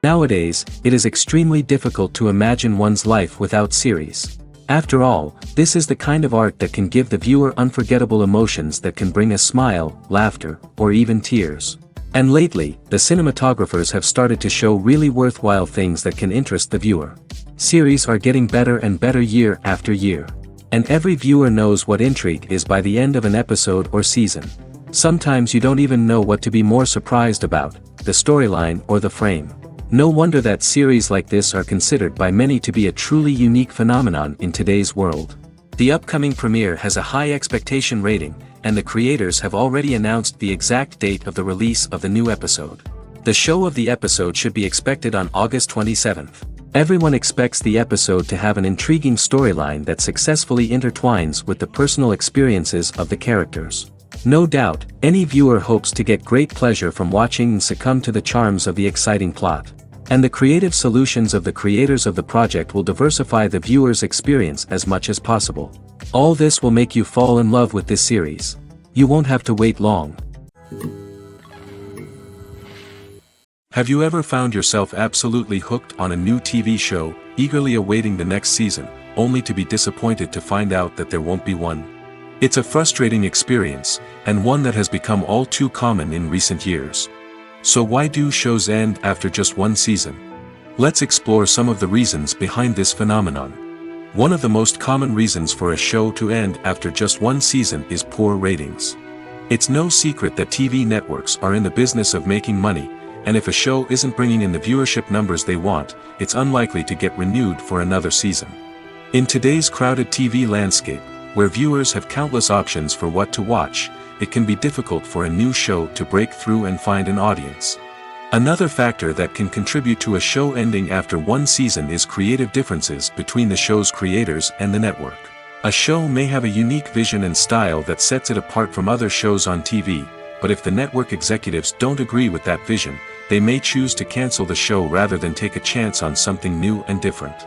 Nowadays, it is extremely difficult to imagine one's life without series. After all, this is the kind of art that can give the viewer unforgettable emotions that can bring a smile, laughter, or even tears. And lately, the cinematographers have started to show really worthwhile things that can interest the viewer. Series are getting better and better year after year. And every viewer knows what intrigue is by the end of an episode or season. Sometimes you don't even know what to be more surprised about, the storyline or the frame. No wonder that series like this are considered by many to be a truly unique phenomenon in today's world. The upcoming premiere has a high expectation rating, and the creators have already announced the exact date of the release of the new episode. The show of the episode should be expected on August 27th. Everyone expects the episode to have an intriguing storyline that successfully intertwines with the personal experiences of the characters. No doubt, any viewer hopes to get great pleasure from watching and succumb to the charms of the exciting plot. And the creative solutions of the creators of the project will diversify the viewer's experience as much as possible. All this will make you fall in love with this series. You won't have to wait long. Have you ever found yourself absolutely hooked on a new TV show, eagerly awaiting the next season, only to be disappointed to find out that there won't be one? It's a frustrating experience, and one that has become all too common in recent years. So why do shows end after just one season? Let's explore some of the reasons behind this phenomenon. One of the most common reasons for a show to end after just one season is poor ratings. It's no secret that TV networks are in the business of making money, and if a show isn't bringing in the viewership numbers they want, it's unlikely to get renewed for another season. In today's crowded TV landscape, where viewers have countless options for what to watch, it can be difficult for a new show to break through and find an audience. Another factor that can contribute to a show ending after one season is creative differences between the show's creators and the network. A show may have a unique vision and style that sets it apart from other shows on TV, but if the network executives don't agree with that vision, they may choose to cancel the show rather than take a chance on something new and different.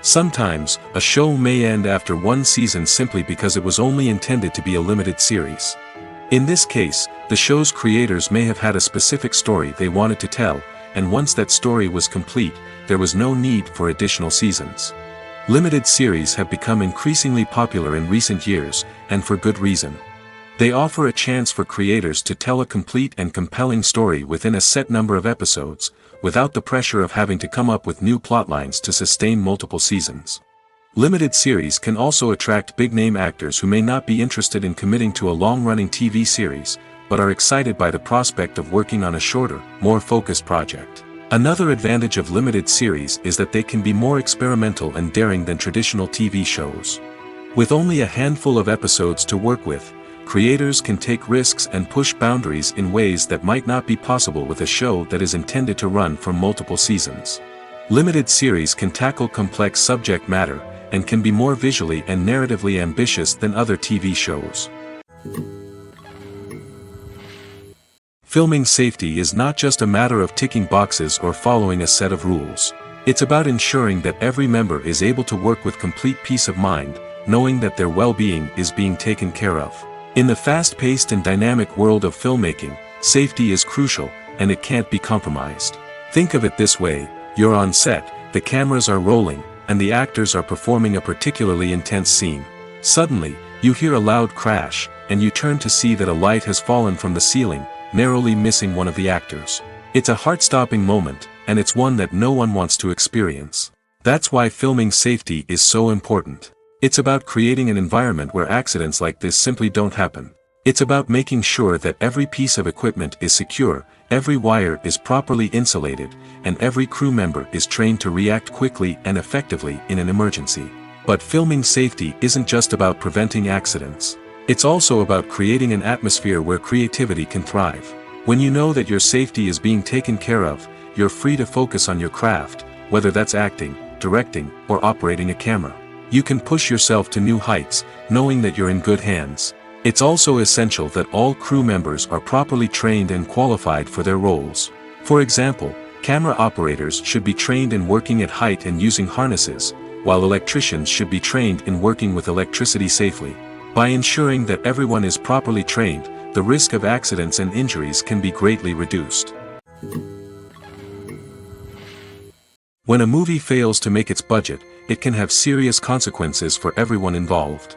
Sometimes, a show may end after one season simply because it was only intended to be a limited series. In this case, the show's creators may have had a specific story they wanted to tell, and once that story was complete, there was no need for additional seasons. Limited series have become increasingly popular in recent years, and for good reason. They offer a chance for creators to tell a complete and compelling story within a set number of episodes, without the pressure of having to come up with new plotlines to sustain multiple seasons. Limited series can also attract big-name actors who may not be interested in committing to a long-running TV series, but are excited by the prospect of working on a shorter, more focused project. Another advantage of limited series is that they can be more experimental and daring than traditional TV shows. With only a handful of episodes to work with, creators can take risks and push boundaries in ways that might not be possible with a show that is intended to run for multiple seasons. Limited series can tackle complex subject matter, and can be more visually and narratively ambitious than other TV shows. Filming safety is not just a matter of ticking boxes or following a set of rules. It's about ensuring that every member is able to work with complete peace of mind, knowing that their well-being is being taken care of. In the fast-paced and dynamic world of filmmaking, safety is crucial, and it can't be compromised. Think of it this way: you're on set, the cameras are rolling, and the actors are performing a particularly intense scene. Suddenly, you hear a loud crash, and you turn to see that a light has fallen from the ceiling, narrowly missing one of the actors. It's a heart-stopping moment, and it's one that no one wants to experience. That's why filming safety is so important. It's about creating an environment where accidents like this simply don't happen. It's about making sure that every piece of equipment is secure, every wire is properly insulated, and every crew member is trained to react quickly and effectively in an emergency. But filming safety isn't just about preventing accidents. It's also about creating an atmosphere where creativity can thrive. When you know that your safety is being taken care of, you're free to focus on your craft, whether that's acting, directing, or operating a camera. You can push yourself to new heights, knowing that you're in good hands. It's also essential that all crew members are properly trained and qualified for their roles. For example, camera operators should be trained in working at height and using harnesses, while electricians should be trained in working with electricity safely. By ensuring that everyone is properly trained, the risk of accidents and injuries can be greatly reduced. When a movie fails to make its budget, it can have serious consequences for everyone involved.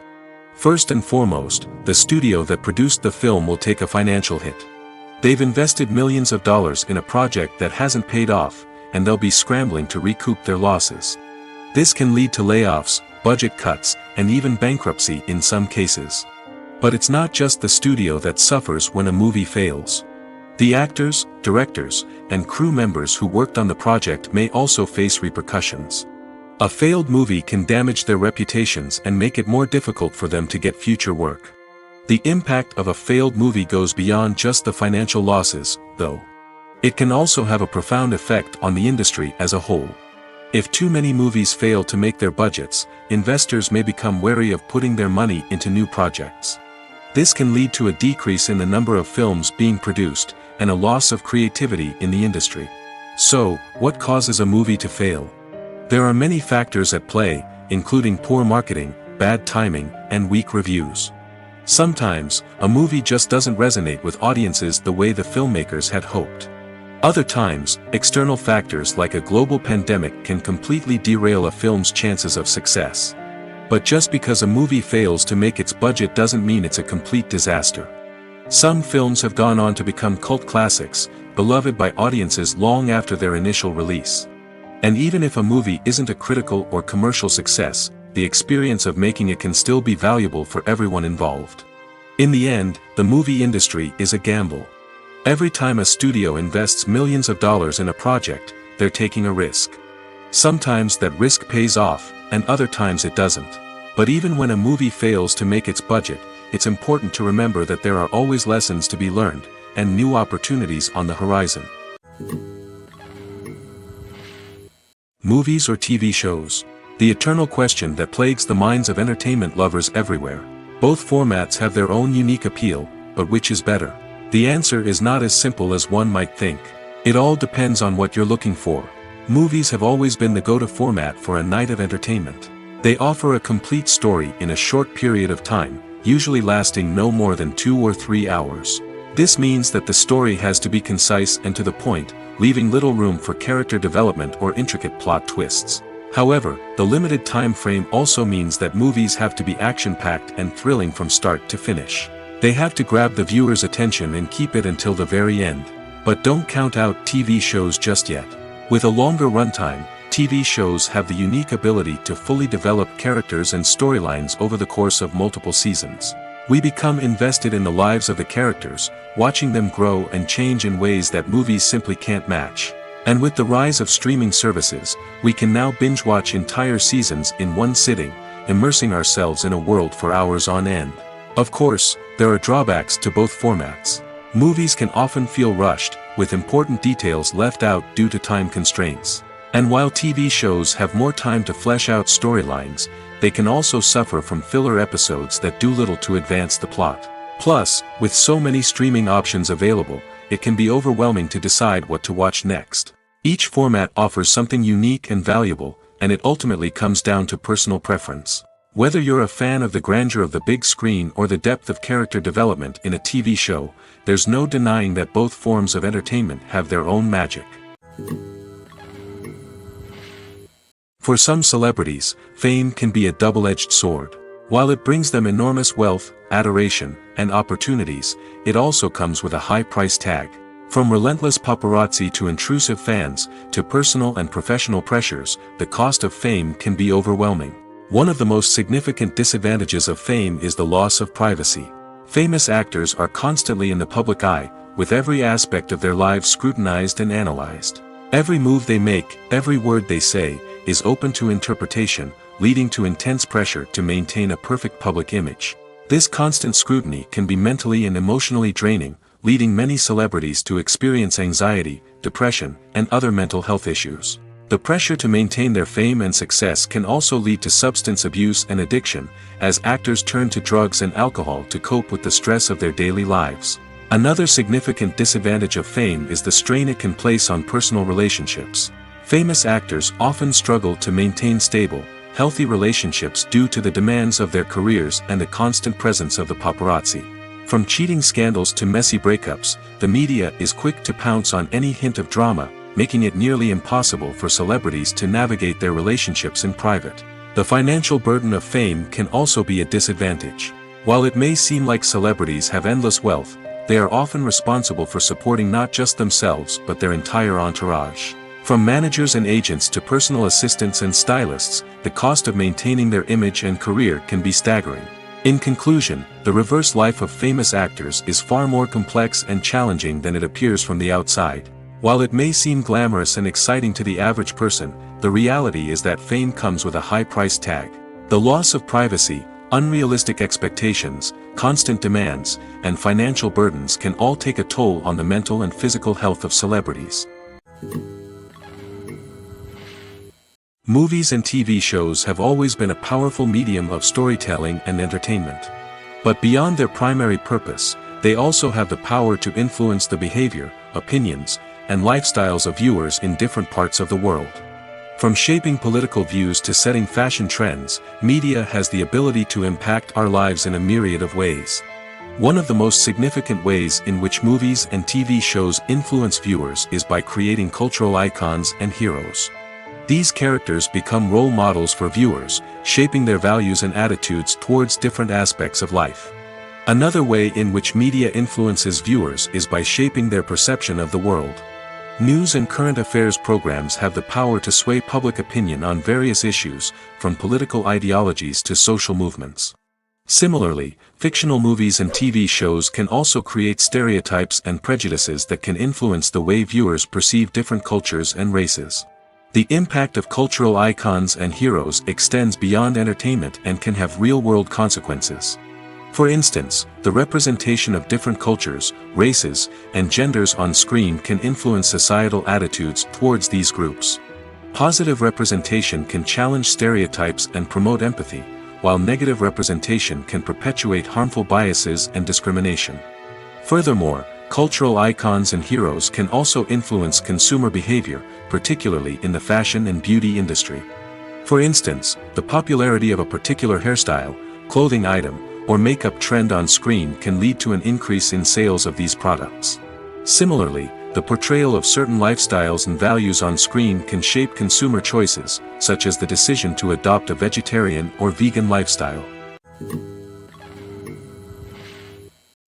First and foremost, the studio that produced the film will take a financial hit. They've invested millions of dollars in a project that hasn't paid off, and they'll be scrambling to recoup their losses. This can lead to layoffs, budget cuts, and even bankruptcy in some cases. But it's not just the studio that suffers when a movie fails. The actors, directors, and crew members who worked on the project may also face repercussions. A failed movie can damage their reputations and make it more difficult for them to get future work. The impact of a failed movie goes beyond just the financial losses, though. It can also have a profound effect on the industry as a whole. If too many movies fail to make their budgets, investors may become wary of putting their money into new projects. This can lead to a decrease in the number of films being produced, and a loss of creativity in the industry. So, what causes a movie to fail? There are many factors at play, including poor marketing, bad timing, and weak reviews. Sometimes, a movie just doesn't resonate with audiences the way the filmmakers had hoped. Other times, external factors like a global pandemic can completely derail a film's chances of success. But just because a movie fails to make its budget doesn't mean it's a complete disaster. Some films have gone on to become cult classics, beloved by audiences long after their initial release. And even if a movie isn't a critical or commercial success, the experience of making it can still be valuable for everyone involved. In the end, the movie industry is a gamble. Every time a studio invests millions of dollars in a project, they're taking a risk. Sometimes that risk pays off, and other times it doesn't. But even when a movie fails to make its budget, it's important to remember that there are always lessons to be learned, and new opportunities on the horizon. Movies or TV shows? The eternal question that plagues the minds of entertainment lovers everywhere. Both formats have their own unique appeal, but which is better? The answer is not as simple as one might think. It all depends on what you're looking for. Movies have always been the go-to format for a night of entertainment. They offer a complete story in a short period of time, usually lasting no more than 2 or 3 hours. This means that the story has to be concise and to the point, leaving little room for character development or intricate plot twists. However, the limited time frame also means that movies have to be action-packed and thrilling from start to finish. They have to grab the viewer's attention and keep it until the very end. But don't count out TV shows just yet. With a longer runtime, TV shows have the unique ability to fully develop characters and storylines over the course of multiple seasons. We become invested in the lives of the characters, watching them grow and change in ways that movies simply can't match. And with the rise of streaming services, we can now binge-watch entire seasons in one sitting, immersing ourselves in a world for hours on end. Of course, there are drawbacks to both formats. Movies can often feel rushed, with important details left out due to time constraints. And while TV shows have more time to flesh out storylines, they can also suffer from filler episodes that do little to advance the plot. Plus, with so many streaming options available, it can be overwhelming to decide what to watch next. Each format offers something unique and valuable, and it ultimately comes down to personal preference. Whether you're a fan of the grandeur of the big screen or the depth of character development in a TV show, there's no denying that both forms of entertainment have their own magic. For some celebrities, fame can be a double-edged sword. While it brings them enormous wealth, adoration, and opportunities, it also comes with a high price tag. From relentless paparazzi to intrusive fans, to personal and professional pressures, the cost of fame can be overwhelming. One of the most significant disadvantages of fame is the loss of privacy. Famous actors are constantly in the public eye, with every aspect of their lives scrutinized and analyzed. Every move they make, every word they say, is open to interpretation, leading to intense pressure to maintain a perfect public image. This constant scrutiny can be mentally and emotionally draining, leading many celebrities to experience anxiety, depression, and other mental health issues. The pressure to maintain their fame and success can also lead to substance abuse and addiction, as actors turn to drugs and alcohol to cope with the stress of their daily lives. Another significant disadvantage of fame is the strain it can place on personal relationships. Famous actors often struggle to maintain stable, healthy relationships due to the demands of their careers and the constant presence of the paparazzi. From cheating scandals to messy breakups, the media is quick to pounce on any hint of drama, making it nearly impossible for celebrities to navigate their relationships in private. The financial burden of fame can also be a disadvantage. While it may seem like celebrities have endless wealth, they are often responsible for supporting not just themselves but their entire entourage. From managers and agents to personal assistants and stylists, the cost of maintaining their image and career can be staggering. In conclusion, the reverse life of famous actors is far more complex and challenging than it appears from the outside. While it may seem glamorous and exciting to the average person, the reality is that fame comes with a high price tag. The loss of privacy, unrealistic expectations, constant demands, and financial burdens can all take a toll on the mental and physical health of celebrities. Movies and TV shows have always been a powerful medium of storytelling and entertainment. But beyond their primary purpose, they also have the power to influence the behavior, opinions, and lifestyles of viewers in different parts of the world. From shaping political views to setting fashion trends, media has the ability to impact our lives in a myriad of ways. One of the most significant ways in which movies and TV shows influence viewers is by creating cultural icons and heroes. These characters become role models for viewers, shaping their values and attitudes towards different aspects of life. Another way in which media influences viewers is by shaping their perception of the world. News and current affairs programs have the power to sway public opinion on various issues, from political ideologies to social movements. Similarly, fictional movies and TV shows can also create stereotypes and prejudices that can influence the way viewers perceive different cultures and races. The impact of cultural icons and heroes extends beyond entertainment and can have real-world consequences. For instance, the representation of different cultures, races, and genders on screen can influence societal attitudes towards these groups. Positive representation can challenge stereotypes and promote empathy, while negative representation can perpetuate harmful biases and discrimination. Furthermore, cultural icons and heroes can also influence consumer behavior, particularly in the fashion and beauty industry. For instance, the popularity of a particular hairstyle, clothing item, or makeup trend on screen can lead to an increase in sales of these products. Similarly, the portrayal of certain lifestyles and values on screen can shape consumer choices, such as the decision to adopt a vegetarian or vegan lifestyle.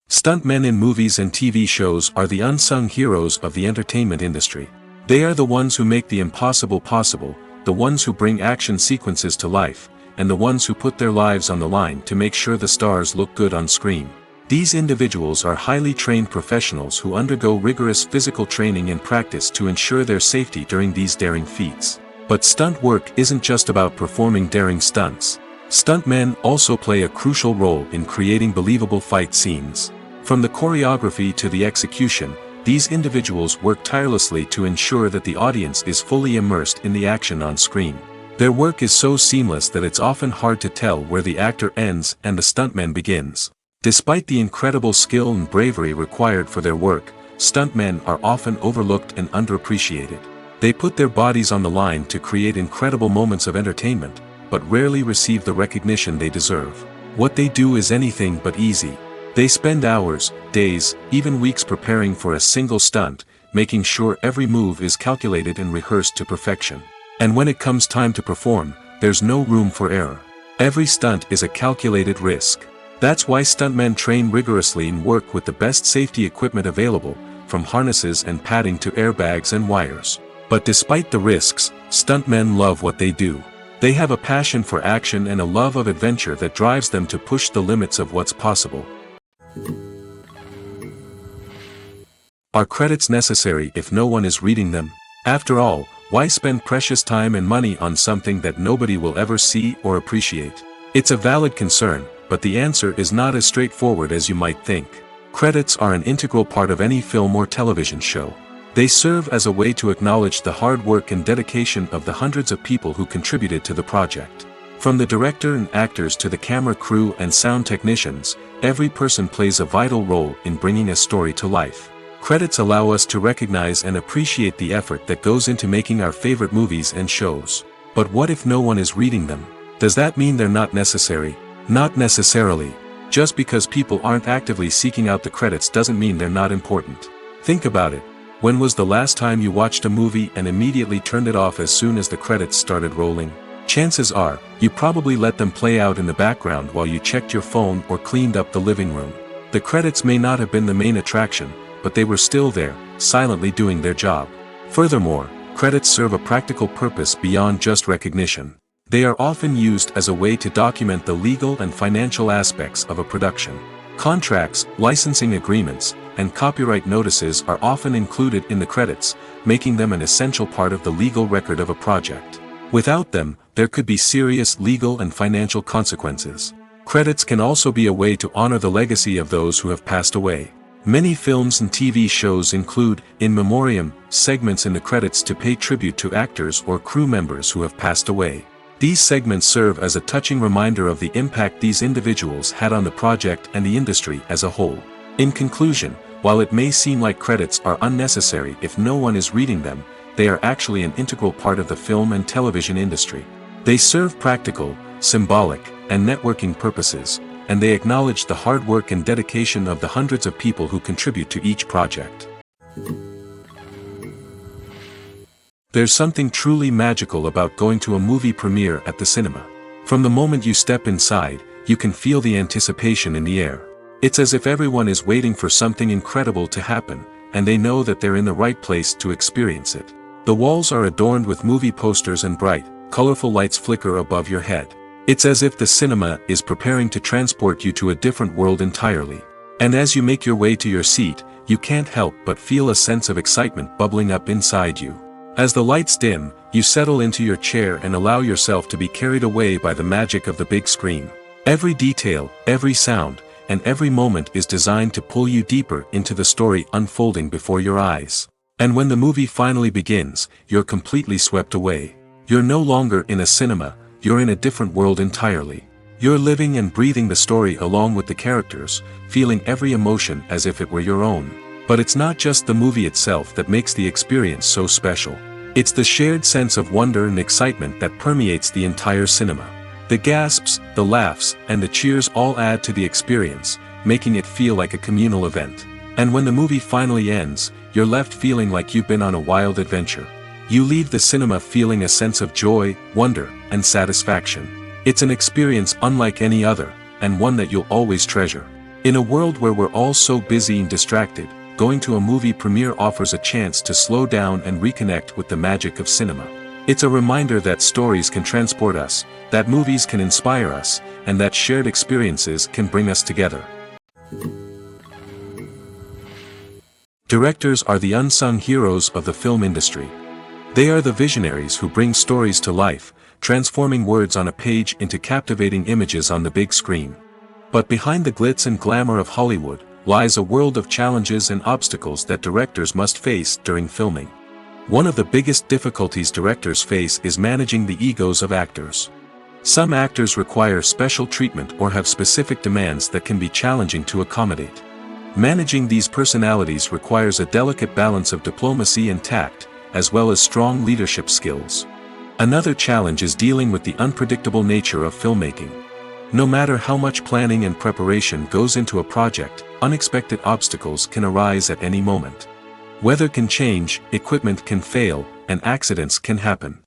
Stuntmen in movies and TV shows are the unsung heroes of the entertainment industry. They are the ones who make the impossible possible, the ones who bring action sequences to life, and the ones who put their lives on the line to make sure the stars look good on screen. These individuals are highly trained professionals who undergo rigorous physical training and practice to ensure their safety during these daring feats. But stunt work isn't just about performing daring stunts. Stuntmen also play a crucial role in creating believable fight scenes. From the choreography to the execution, these individuals work tirelessly to ensure that the audience is fully immersed in the action on screen. Their work is so seamless that it's often hard to tell where the actor ends and the stuntman begins. Despite the incredible skill and bravery required for their work, stuntmen are often overlooked and underappreciated. They put their bodies on the line to create incredible moments of entertainment, but rarely receive the recognition they deserve. What they do is anything but easy. They spend hours, days, even weeks preparing for a single stunt, making sure every move is calculated and rehearsed to perfection. And when it comes time to perform, there's no room for error. Every stunt is a calculated risk. That's why stuntmen train rigorously and work with the best safety equipment available, from harnesses and padding to airbags and wires. But despite the risks, stuntmen love what they do. They have a passion for action and a love of adventure that drives them to push the limits of what's possible. Are credits necessary if no one is reading them? After all, why spend precious time and money on something that nobody will ever see or appreciate? It's a valid concern, but the answer is not as straightforward as you might think. Credits are an integral part of any film or television show. They serve as a way to acknowledge the hard work and dedication of the hundreds of people who contributed to the project. From the director and actors to the camera crew and sound technicians, every person plays a vital role in bringing a story to life. Credits allow us to recognize and appreciate the effort that goes into making our favorite movies and shows. But what if no one is reading them? Does that mean they're not necessary? Not necessarily. Just because people aren't actively seeking out the credits doesn't mean they're not important. Think about it. When was the last time you watched a movie and immediately turned it off as soon as the credits started rolling? Chances are, you probably let them play out in the background while you checked your phone or cleaned up the living room. The credits may not have been the main attraction, but they were still there, silently doing their job. Furthermore, credits serve a practical purpose beyond just recognition. They are often used as a way to document the legal and financial aspects of a production. Contracts, licensing agreements, and copyright notices are often included in the credits, making them an essential part of the legal record of a project. Without them, there could be serious legal and financial consequences. Credits can also be a way to honor the legacy of those who have passed away. Many films and TV shows include, in memoriam, segments in the credits to pay tribute to actors or crew members who have passed away. These segments serve as a touching reminder of the impact these individuals had on the project and the industry as a whole. In conclusion, while it may seem like credits are unnecessary if no one is reading them, they are actually an integral part of the film and television industry. They serve practical, symbolic, and networking purposes, and they acknowledge the hard work and dedication of the hundreds of people who contribute to each project. There's something truly magical about going to a movie premiere at the cinema. From the moment you step inside, you can feel the anticipation in the air. It's as if everyone is waiting for something incredible to happen, and they know that they're in the right place to experience it. The walls are adorned with movie posters and bright, colorful lights flicker above your head. It's as if the cinema is preparing to transport you to a different world entirely. And as you make your way to your seat, you can't help but feel a sense of excitement bubbling up inside you. As the lights dim, you settle into your chair and allow yourself to be carried away by the magic of the big screen. Every detail, every sound, and every moment is designed to pull you deeper into the story unfolding before your eyes. And when the movie finally begins, you're completely swept away. You're no longer in a cinema, you're in a different world entirely. You're living and breathing the story along with the characters, feeling every emotion as if it were your own. But it's not just the movie itself that makes the experience so special. It's the shared sense of wonder and excitement that permeates the entire cinema. The gasps, the laughs, and the cheers all add to the experience, making it feel like a communal event. And when the movie finally ends, you're left feeling like you've been on a wild adventure. You leave the cinema feeling a sense of joy, wonder, and satisfaction. It's an experience unlike any other, and one that you'll always treasure. In a world where we're all so busy and distracted, going to a movie premiere offers a chance to slow down and reconnect with the magic of cinema. It's a reminder that stories can transport us, that movies can inspire us, and that shared experiences can bring us together. Directors are the unsung heroes of the film industry. They are the visionaries who bring stories to life, transforming words on a page into captivating images on the big screen. But behind the glitz and glamour of Hollywood, lies a world of challenges and obstacles that directors must face during filming. One of the biggest difficulties directors face is managing the egos of actors. Some actors require special treatment or have specific demands that can be challenging to accommodate. Managing these personalities requires a delicate balance of diplomacy and tact, as well as strong leadership skills. Another challenge is dealing with the unpredictable nature of filmmaking. No matter how much planning and preparation goes into a project, unexpected obstacles can arise at any moment. Weather can change, equipment can fail, and accidents can happen.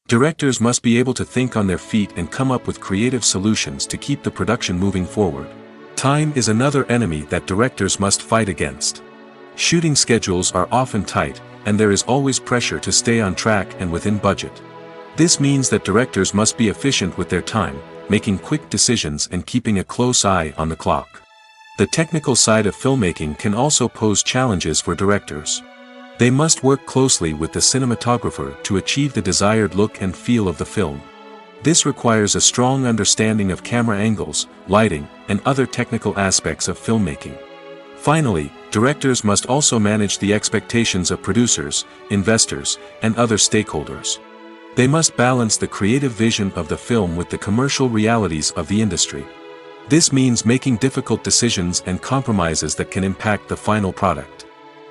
Directors must be able to think on their feet and come up with creative solutions to keep the production moving forward. Time is another enemy that directors must fight against. Shooting schedules are often tight, and there is always pressure to stay on track and within budget. This means that directors must be efficient with their time, making quick decisions and keeping a close eye on the clock. The technical side of filmmaking can also pose challenges for directors. They must work closely with the cinematographer to achieve the desired look and feel of the film. This requires a strong understanding of camera angles, lighting, and other technical aspects of filmmaking. Finally, directors must also manage the expectations of producers, investors, and other stakeholders. They must balance the creative vision of the film with the commercial realities of the industry. This means making difficult decisions and compromises that can impact the final product.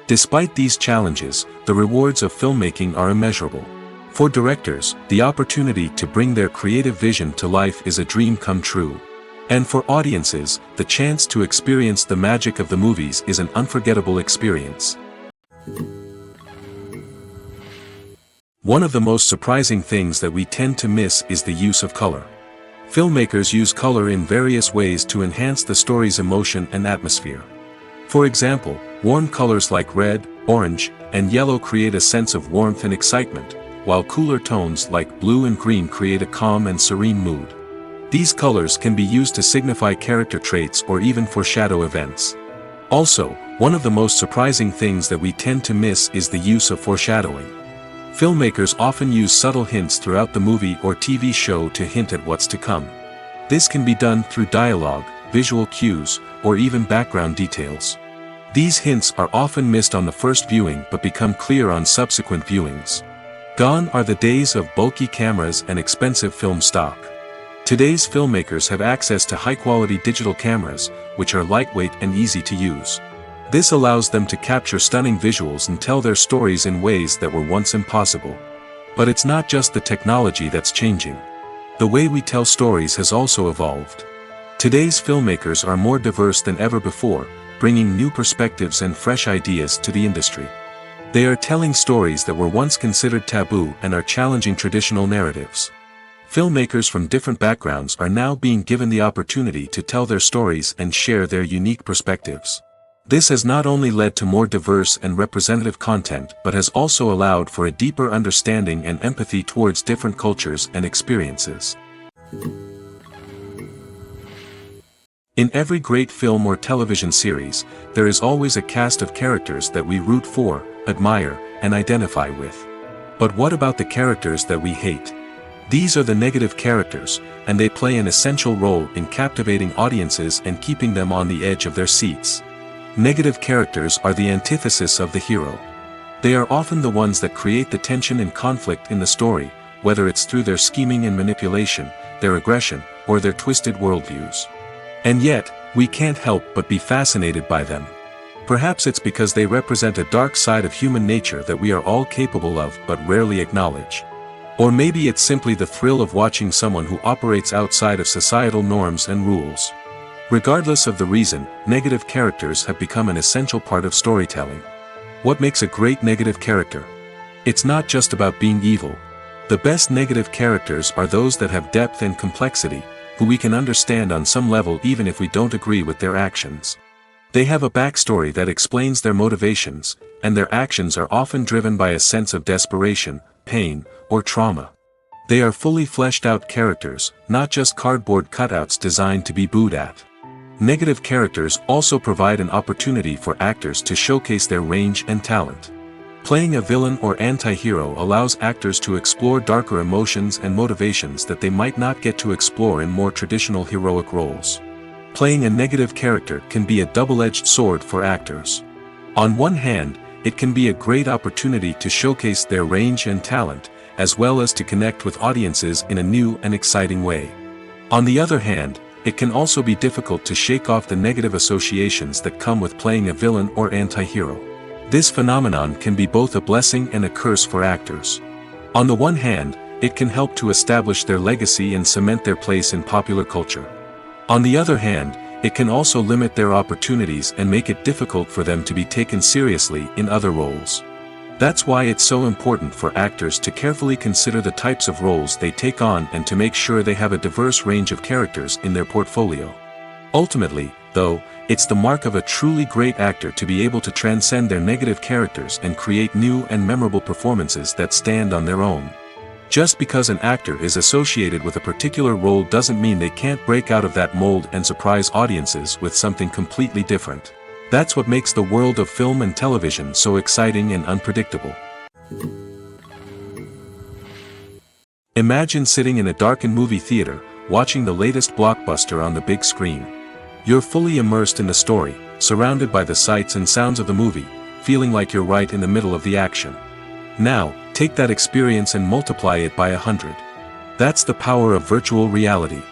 Despite these challenges, the rewards of filmmaking are immeasurable. For directors, the opportunity to bring their creative vision to life is a dream come true. And for audiences, the chance to experience the magic of the movies is an unforgettable experience. One of the most surprising things that we tend to miss is the use of color. Filmmakers use color in various ways to enhance the story's emotion and atmosphere. For example, warm colors like red, orange, and yellow create a sense of warmth and excitement, while cooler tones like blue and green create a calm and serene mood. These colors can be used to signify character traits or even foreshadow events. Also, one of the most surprising things that we tend to miss is the use of foreshadowing. Filmmakers often use subtle hints throughout the movie or TV show to hint at what's to come. This can be done through dialogue, visual cues, or even background details. These hints are often missed on the first viewing but become clear on subsequent viewings. Gone are the days of bulky cameras and expensive film stock. Today's filmmakers have access to high-quality digital cameras, which are lightweight and easy to use. This allows them to capture stunning visuals and tell their stories in ways that were once impossible. But it's not just the technology that's changing. The way we tell stories has also evolved. Today's filmmakers are more diverse than ever before, bringing new perspectives and fresh ideas to the industry. They are telling stories that were once considered taboo and are challenging traditional narratives. Filmmakers from different backgrounds are now being given the opportunity to tell their stories and share their unique perspectives. This has not only led to more diverse and representative content but has also allowed for a deeper understanding and empathy towards different cultures and experiences. In every great film or television series, there is always a cast of characters that we root for, admire, and identify with. But what about the characters that we hate? These are the negative characters, and they play an essential role in captivating audiences and keeping them on the edge of their seats. Negative characters are the antithesis of the hero. They are often the ones that create the tension and conflict in the story, whether it's through their scheming and manipulation, their aggression, or their twisted worldviews. And yet, we can't help but be fascinated by them. Perhaps it's because they represent a dark side of human nature that we are all capable of but rarely acknowledge. Or maybe it's simply the thrill of watching someone who operates outside of societal norms and rules. Regardless of the reason, negative characters have become an essential part of storytelling. What makes a great negative character? It's not just about being evil. The best negative characters are those that have depth and complexity, who we can understand on some level even if we don't agree with their actions. They have a backstory that explains their motivations, and their actions are often driven by a sense of desperation, pain, or trauma. They are fully fleshed out characters, not just cardboard cutouts designed to be booed at. Negative characters also provide an opportunity for actors to showcase their range and talent. Playing a villain or anti-hero allows actors to explore darker emotions and motivations that they might not get to explore in more traditional heroic roles. Playing a negative character can be a double-edged sword for actors. On one hand, it can be a great opportunity to showcase their range and talent, as well as to connect with audiences in a new and exciting way. On the other hand, it can also be difficult to shake off the negative associations that come with playing a villain or anti-hero. This phenomenon can be both a blessing and a curse for actors. On the one hand, it can help to establish their legacy and cement their place in popular culture. On the other hand, it can also limit their opportunities and make it difficult for them to be taken seriously in other roles. That's why it's so important for actors to carefully consider the types of roles they take on and to make sure they have a diverse range of characters in their portfolio. Ultimately, though, it's the mark of a truly great actor to be able to transcend their negative characters and create new and memorable performances that stand on their own. Just because an actor is associated with a particular role doesn't mean they can't break out of that mold and surprise audiences with something completely different. That's what makes the world of film and television so exciting and unpredictable. Imagine sitting in a darkened movie theater, watching the latest blockbuster on the big screen. You're fully immersed in the story, surrounded by the sights and sounds of the movie, feeling like you're right in the middle of the action. Now, take that experience and multiply it by 100. That's the power of virtual reality.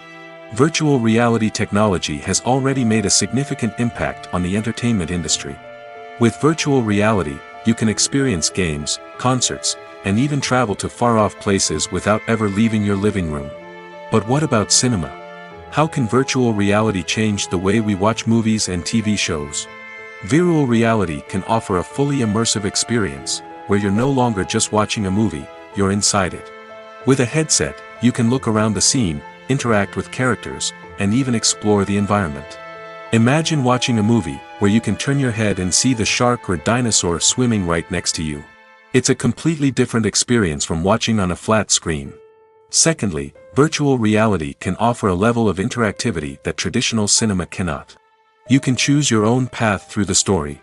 Virtual reality technology has already made a significant impact on the entertainment industry. With virtual reality, you can experience games, concerts, and even travel to far-off places without ever leaving your living room. But what about cinema? How can virtual reality change the way we watch movies and TV shows? Virtual reality can offer a fully immersive experience, where you're no longer just watching a movie, you're inside it. With a headset, you can look around the scene, interact with characters, and even explore the environment. Imagine watching a movie where you can turn your head and see the shark or dinosaur swimming right next to you. It's a completely different experience from watching on a flat screen. Secondly, virtual reality can offer a level of interactivity that traditional cinema cannot. You can choose your own path through the story.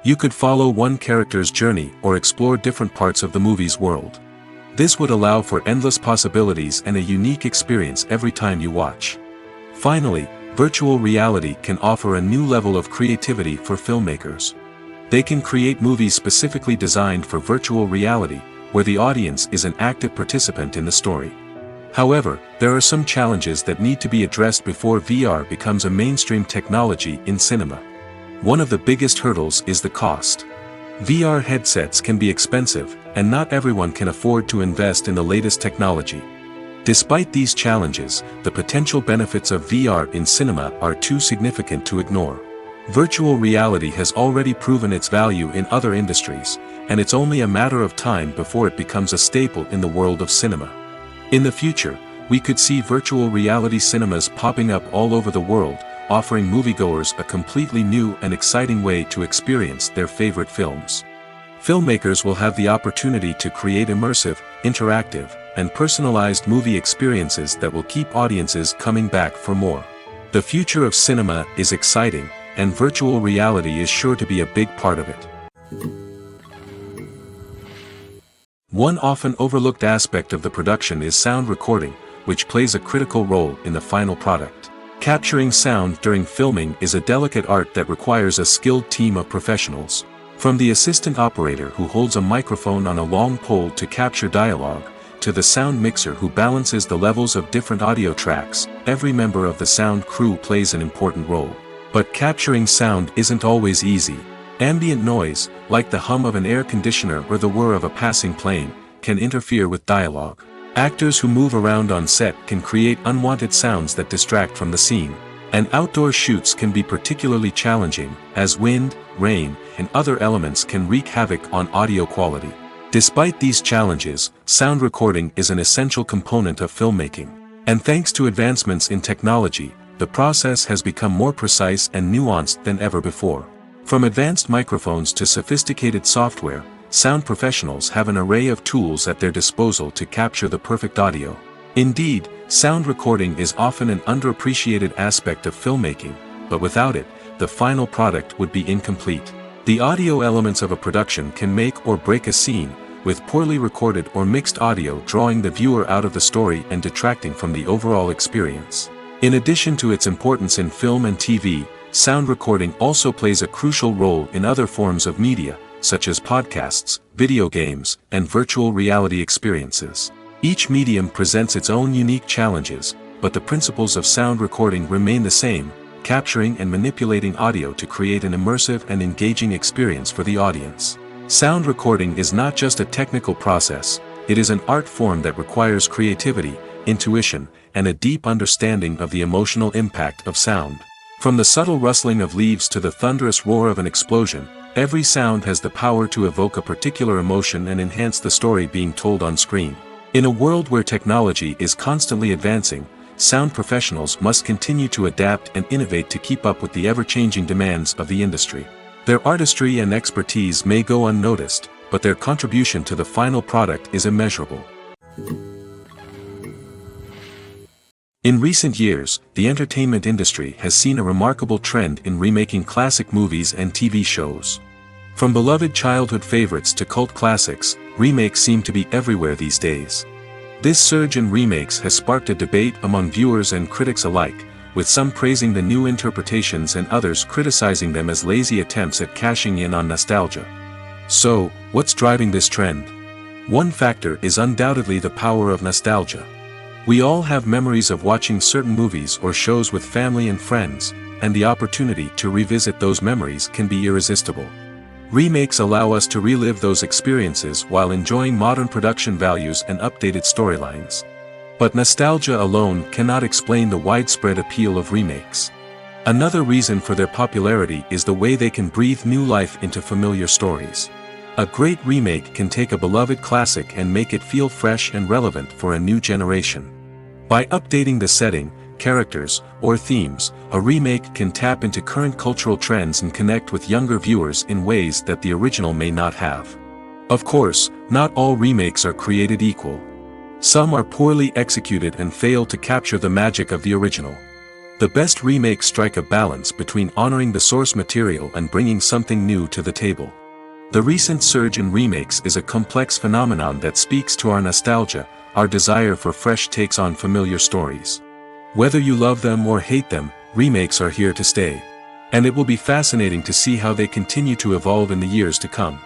You could follow one character's journey or explore different parts of the movie's world. This would allow for endless possibilities and a unique experience every time you watch. Finally, virtual reality can offer a new level of creativity for filmmakers. They can create movies specifically designed for virtual reality, where the audience is an active participant in the story. However, there are some challenges that need to be addressed before VR becomes a mainstream technology in cinema. One of the biggest hurdles is the cost. VR headsets can be expensive, and not everyone can afford to invest in the latest technology. Despite these challenges, the potential benefits of VR in cinema are too significant to ignore. Virtual reality has already proven its value in other industries, and it's only a matter of time before it becomes a staple in the world of cinema. In the future, we could see virtual reality cinemas popping up all over the world, offering moviegoers a completely new and exciting way to experience their favorite films. Filmmakers will have the opportunity to create immersive, interactive, and personalized movie experiences that will keep audiences coming back for more. The future of cinema is exciting, and virtual reality is sure to be a big part of it. One often overlooked aspect of the production is sound recording, which plays a critical role in the final product. Capturing sound during filming is a delicate art that requires a skilled team of professionals. From the assistant operator who holds a microphone on a long pole to capture dialogue, to the sound mixer who balances the levels of different audio tracks, every member of the sound crew plays an important role. But capturing sound isn't always easy. Ambient noise, like the hum of an air conditioner or the whir of a passing plane, can interfere with dialogue. Actors who move around on set can create unwanted sounds that distract from the scene. And outdoor shoots can be particularly challenging, as wind, rain, and other elements can wreak havoc on audio quality. Despite these challenges, sound recording is an essential component of filmmaking. And thanks to advancements in technology, the process has become more precise and nuanced than ever before. From advanced microphones to sophisticated software, sound professionals have an array of tools at their disposal to capture the perfect audio. Indeed, sound recording is often an underappreciated aspect of filmmaking, but without it, the final product would be incomplete. The audio elements of a production can make or break a scene, with poorly recorded or mixed audio drawing the viewer out of the story and detracting from the overall experience. In addition to its importance in film and TV, sound recording also plays a crucial role in other forms of media, such as podcasts, video games, and virtual reality experiences. Each medium presents its own unique challenges, but the principles of sound recording remain the same, capturing and manipulating audio to create an immersive and engaging experience for the audience. Sound recording is not just a technical process, it is an art form that requires creativity, intuition, and a deep understanding of the emotional impact of sound. From the subtle rustling of leaves to the thunderous roar of an explosion, every sound has the power to evoke a particular emotion and enhance the story being told on screen. In a world where technology is constantly advancing, sound professionals must continue to adapt and innovate to keep up with the ever-changing demands of the industry. Their artistry and expertise may go unnoticed, but their contribution to the final product is immeasurable. In recent years, the entertainment industry has seen a remarkable trend in remaking classic movies and TV shows. From beloved childhood favorites to cult classics, remakes seem to be everywhere these days. This surge in remakes has sparked a debate among viewers and critics alike, with some praising the new interpretations and others criticizing them as lazy attempts at cashing in on nostalgia. So, what's driving this trend? One factor is undoubtedly the power of nostalgia. We all have memories of watching certain movies or shows with family and friends, and the opportunity to revisit those memories can be irresistible. Remakes allow us to relive those experiences while enjoying modern production values and updated storylines. But nostalgia alone cannot explain the widespread appeal of remakes. Another reason for their popularity is the way they can breathe new life into familiar stories. A great remake can take a beloved classic and make it feel fresh and relevant for a new generation. By updating the setting, characters, or themes, a remake can tap into current cultural trends and connect with younger viewers in ways that the original may not have. Of course, not all remakes are created equal. Some are poorly executed and fail to capture the magic of the original. The best remakes strike a balance between honoring the source material and bringing something new to the table. The recent surge in remakes is a complex phenomenon that speaks to our nostalgia, our desire for fresh takes on familiar stories. Whether you love them or hate them, remakes are here to stay. And it will be fascinating to see how they continue to evolve in the years to come.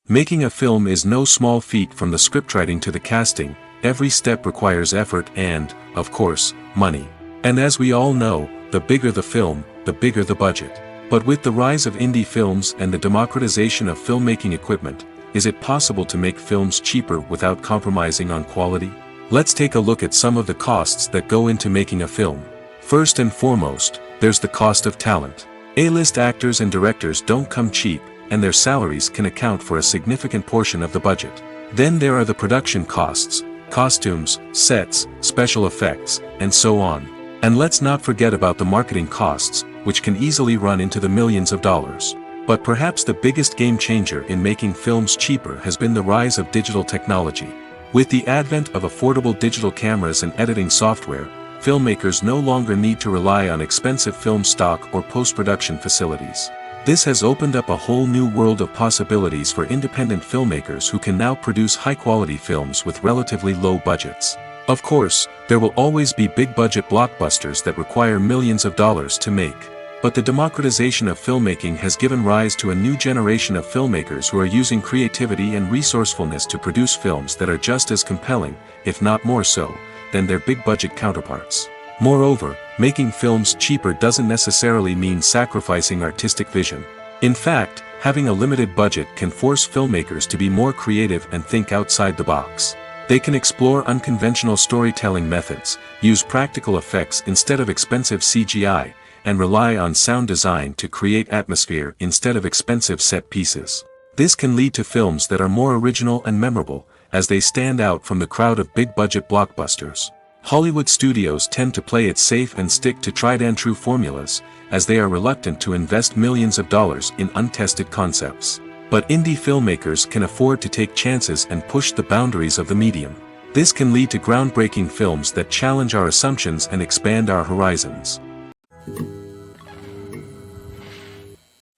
Making a film is no small feat. From the scriptwriting to the casting, every step requires effort and, of course, money. And as we all know, the bigger the film, the bigger the budget. But with the rise of indie films and the democratization of filmmaking equipment, is it possible to make films cheaper without compromising on quality? Let's take a look at some of the costs that go into making a film. First and foremost, there's the cost of talent. A-list actors and directors don't come cheap, and their salaries can account for a significant portion of the budget. Then there are the production costs, costumes, sets, special effects, and so on. And let's not forget about the marketing costs, which can easily run into the millions of dollars. But perhaps the biggest game changer in making films cheaper has been the rise of digital technology. With the advent of affordable digital cameras and editing software, filmmakers no longer need to rely on expensive film stock or post-production facilities. This has opened up a whole new world of possibilities for independent filmmakers who can now produce high-quality films with relatively low budgets. Of course, there will always be big-budget blockbusters that require millions of dollars to make. But the democratization of filmmaking has given rise to a new generation of filmmakers who are using creativity and resourcefulness to produce films that are just as compelling, if not more so, than their big-budget counterparts. Moreover, making films cheaper doesn't necessarily mean sacrificing artistic vision. In fact, having a limited budget can force filmmakers to be more creative and think outside the box. They can explore unconventional storytelling methods, use practical effects instead of expensive CGI, and rely on sound design to create atmosphere instead of expensive set pieces. This can lead to films that are more original and memorable, as they stand out from the crowd of big-budget blockbusters. Hollywood studios tend to play it safe and stick to tried-and-true formulas, as they are reluctant to invest millions of dollars in untested concepts. But indie filmmakers can afford to take chances and push the boundaries of the medium. This can lead to groundbreaking films that challenge our assumptions and expand our horizons.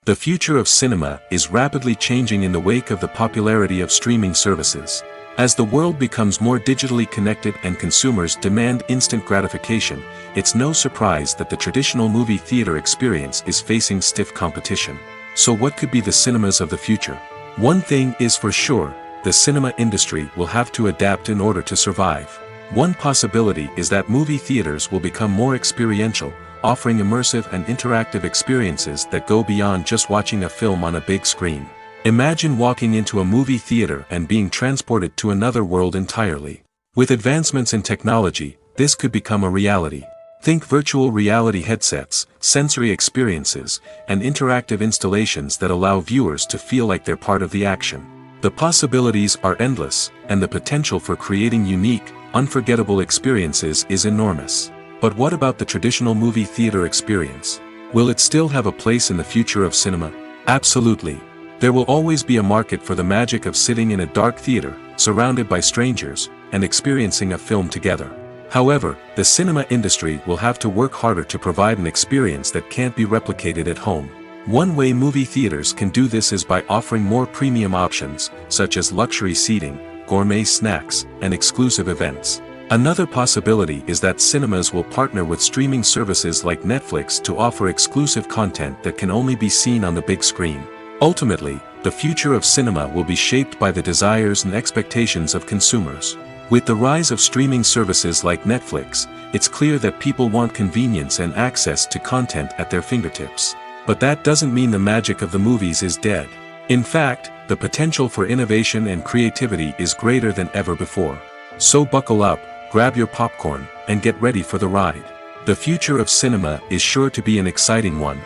The future of cinema is rapidly changing in the wake of the popularity of streaming services. As the world becomes more digitally connected and consumers demand instant gratification, it's no surprise that the traditional movie theater experience is facing stiff competition. So what could be the cinemas of the future? One thing is for sure, the cinema industry will have to adapt in order to survive. One possibility is that movie theaters will become more experiential, offering immersive and interactive experiences that go beyond just watching a film on a big screen. Imagine walking into a movie theater and being transported to another world entirely. With advancements in technology, this could become a reality. Think virtual reality headsets, sensory experiences, and interactive installations that allow viewers to feel like they're part of the action. The possibilities are endless, and the potential for creating unique, unforgettable experiences is enormous. But what about the traditional movie theater experience? Will it still have a place in the future of cinema? Absolutely. There will always be a market for the magic of sitting in a dark theater, surrounded by strangers, and experiencing a film together. However, the cinema industry will have to work harder to provide an experience that can't be replicated at home. One way movie theaters can do this is by offering more premium options, such as luxury seating, gourmet snacks, and exclusive events. Another possibility is that cinemas will partner with streaming services like Netflix to offer exclusive content that can only be seen on the big screen. Ultimately, the future of cinema will be shaped by the desires and expectations of consumers. With the rise of streaming services like Netflix, it's clear that people want convenience and access to content at their fingertips. But that doesn't mean the magic of the movies is dead. In fact, the potential for innovation and creativity is greater than ever before. So buckle up, grab your popcorn, and get ready for the ride. The future of cinema is sure to be an exciting one.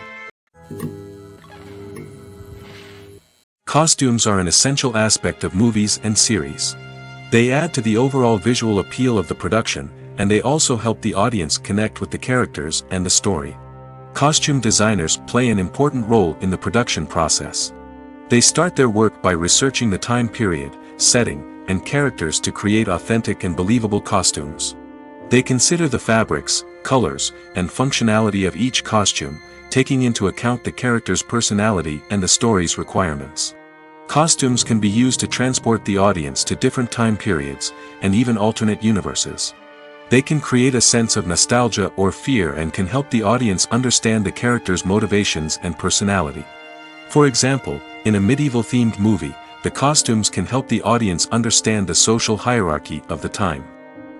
Costumes are an essential aspect of movies and series. They add to the overall visual appeal of the production, and they also help the audience connect with the characters and the story. Costume designers play an important role in the production process. They start their work by researching the time period, setting, and characters to create authentic and believable costumes. They consider the fabrics, colors, and functionality of each costume, taking into account the character's personality and the story's requirements. Costumes can be used to transport the audience to different time periods, and even alternate universes. They can create a sense of nostalgia or fear and can help the audience understand the character's motivations and personality. For example, in a medieval-themed movie, the costumes can help the audience understand the social hierarchy of the time.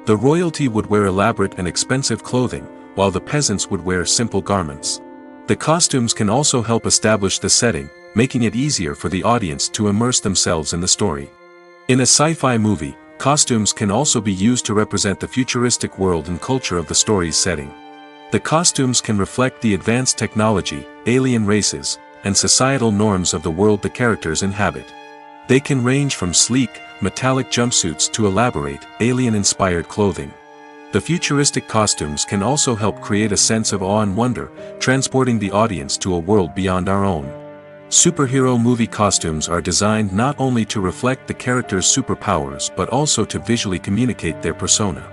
The royalty would wear elaborate and expensive clothing, while the peasants would wear simple garments. The costumes can also help establish the setting, making it easier for the audience to immerse themselves in the story. In a sci-fi movie, costumes can also be used to represent the futuristic world and culture of the story's setting. The costumes can reflect the advanced technology, alien races, and societal norms of the world the characters inhabit. They can range from sleek, metallic jumpsuits to elaborate, alien-inspired clothing. The futuristic costumes can also help create a sense of awe and wonder, transporting the audience to a world beyond our own. Superhero movie costumes are designed not only to reflect the character's superpowers but also to visually communicate their persona.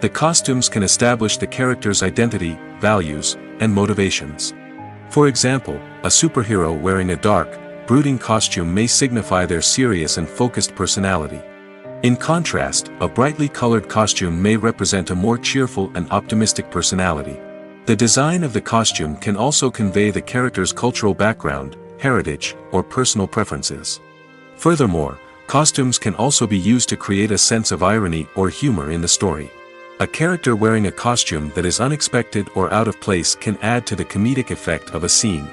The costumes can establish the character's identity, values, and motivations. For example, a superhero wearing a dark, brooding costume may signify their serious and focused personality. In contrast, a brightly colored costume may represent a more cheerful and optimistic personality. The design of the costume can also convey the character's cultural background, heritage, or personal preferences. Furthermore, costumes can also be used to create a sense of irony or humor in the story. A character wearing a costume that is unexpected or out of place can add to the comedic effect of a scene.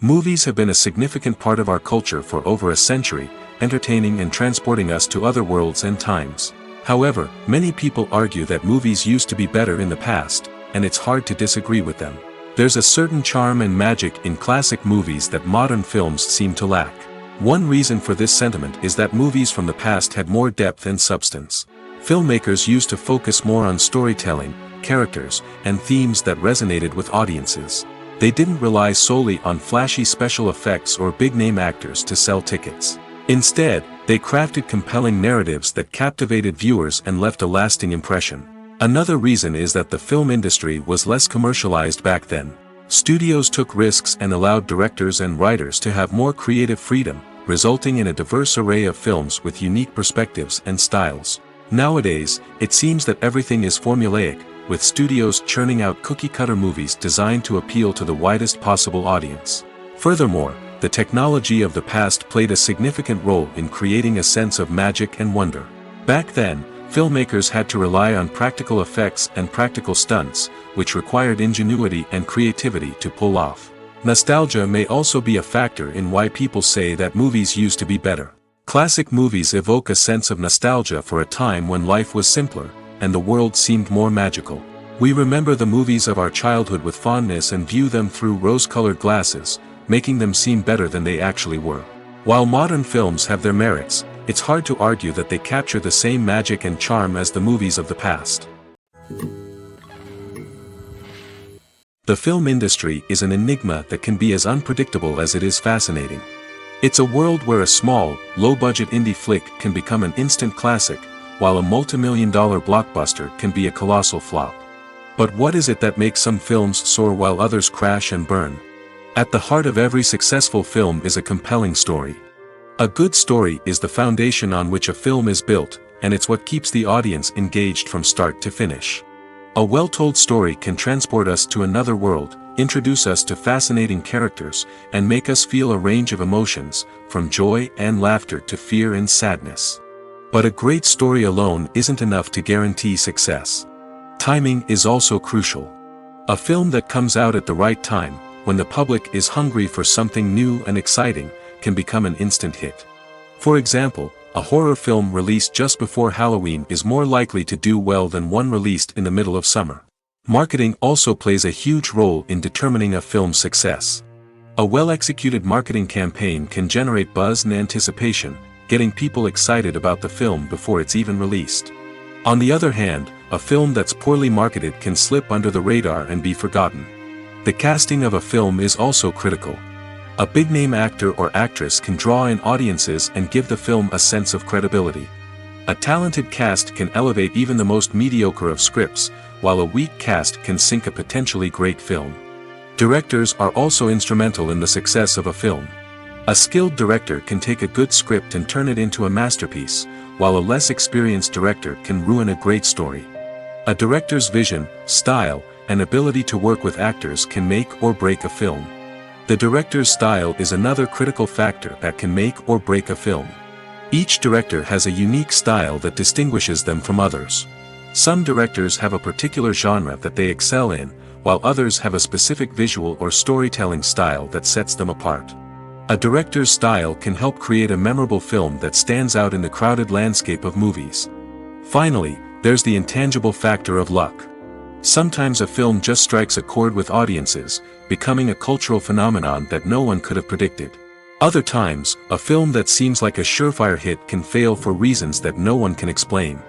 Movies have been a significant part of our culture for over a century, entertaining and transporting us to other worlds and times. However, many people argue that movies used to be better in the past, and it's hard to disagree with them. There's a certain charm and magic in classic movies that modern films seem to lack. One reason for this sentiment is that movies from the past had more depth and substance. Filmmakers used to focus more on storytelling, characters, and themes that resonated with audiences. They didn't rely solely on flashy special effects or big-name actors to sell tickets. Instead, they crafted compelling narratives that captivated viewers and left a lasting impression. Another reason is that the film industry was less commercialized back then. Studios took risks and allowed directors and writers to have more creative freedom, resulting in a diverse array of films with unique perspectives and styles. Nowadays, it seems that everything is formulaic, with studios churning out cookie-cutter movies designed to appeal to the widest possible audience. Furthermore, the technology of the past played a significant role in creating a sense of magic and wonder. Back then, filmmakers had to rely on practical effects and practical stunts, which required ingenuity and creativity to pull off. Nostalgia may also be a factor in why people say that movies used to be better. Classic movies evoke a sense of nostalgia for a time when life was simpler, and the world seemed more magical. We remember the movies of our childhood with fondness and view them through rose-colored glasses, making them seem better than they actually were. While modern films have their merits, it's hard to argue that they capture the same magic and charm as the movies of the past. The film industry is an enigma that can be as unpredictable as it is fascinating. It's a world where a small, low-budget indie flick can become an instant classic, while a multi-million-dollar blockbuster can be a colossal flop. But what is it that makes some films soar while others crash and burn? At the heart of every successful film is a compelling story. A good story is the foundation on which a film is built, and it's what keeps the audience engaged from start to finish. A well-told story can transport us to another world, introduce us to fascinating characters, and make us feel a range of emotions, from joy and laughter to fear and sadness. But a great story alone isn't enough to guarantee success. Timing is also crucial. A film that comes out at the right time, when the public is hungry for something new and exciting, can become an instant hit. For example, a horror film released just before Halloween is more likely to do well than one released in the middle of summer. Marketing also plays a huge role in determining a film's success. A well-executed marketing campaign can generate buzz and anticipation, getting people excited about the film before it's even released. On the other hand, a film that's poorly marketed can slip under the radar and be forgotten. The casting of a film is also critical. A big-name actor or actress can draw in audiences and give the film a sense of credibility. A talented cast can elevate even the most mediocre of scripts, while a weak cast can sink a potentially great film. Directors are also instrumental in the success of a film. A skilled director can take a good script and turn it into a masterpiece, while a less experienced director can ruin a great story. A director's vision, style, and ability to work with actors can make or break a film. The director's style is another critical factor that can make or break a film. Each director has a unique style that distinguishes them from others. Some directors have a particular genre that they excel in, while others have a specific visual or storytelling style that sets them apart. A director's style can help create a memorable film that stands out in the crowded landscape of movies. Finally, there's the intangible factor of luck. Sometimes a film just strikes a chord with audiences, becoming a cultural phenomenon that no one could have predicted. Other times, a film that seems like a surefire hit can fail for reasons that no one can explain.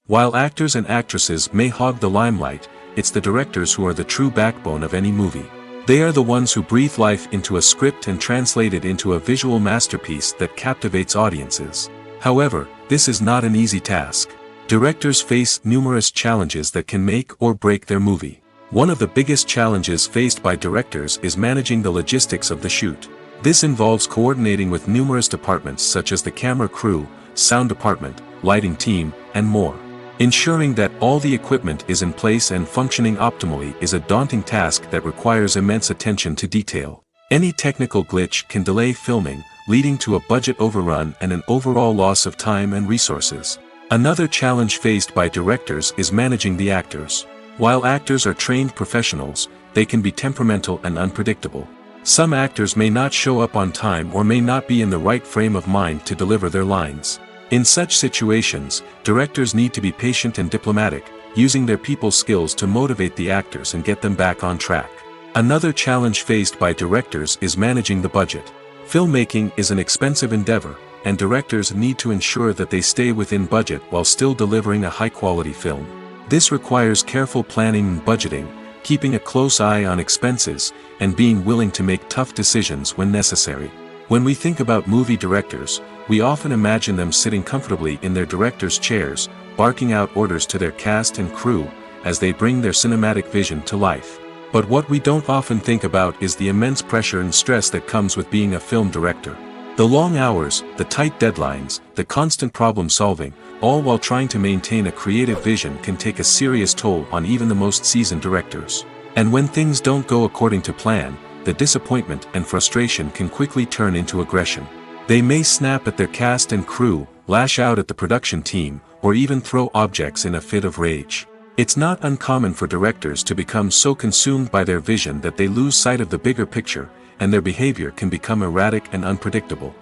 While actors and actresses may hog the limelight, it's the directors who are the true backbone of any movie. They are the ones who breathe life into a script and translate it into a visual masterpiece that captivates audiences. However, this is not an easy task. Directors face numerous challenges that can make or break their movie. One of the biggest challenges faced by directors is managing the logistics of the shoot. This involves coordinating with numerous departments such as the camera crew, sound department, lighting team, and more. Ensuring that all the equipment is in place and functioning optimally is a daunting task that requires immense attention to detail. Any technical glitch can delay filming, leading to a budget overrun and an overall loss of time and resources. Another challenge faced by directors is managing the actors. While actors are trained professionals, they can be temperamental and unpredictable. Some actors may not show up on time or may not be in the right frame of mind to deliver their lines. In such situations, directors need to be patient and diplomatic, using their people skills to motivate the actors and get them back on track. Another challenge faced by directors is managing the budget. Filmmaking is an expensive endeavor, and directors need to ensure that they stay within budget while still delivering a high-quality film. This requires careful planning and budgeting, keeping a close eye on expenses, and being willing to make tough decisions when necessary. When we think about movie directors, we often imagine them sitting comfortably in their director's chairs, barking out orders to their cast and crew, as they bring their cinematic vision to life. But what we don't often think about is the immense pressure and stress that comes with being a film director. The long hours, the tight deadlines, the constant problem solving, all while trying to maintain a creative vision can take a serious toll on even the most seasoned directors. And when things don't go according to plan, the disappointment and frustration can quickly turn into aggression. They may snap at their cast and crew, lash out at the production team, or even throw objects in a fit of rage. It's not uncommon for directors to become so consumed by their vision that they lose sight of the bigger picture, and their behavior can become erratic and unpredictable.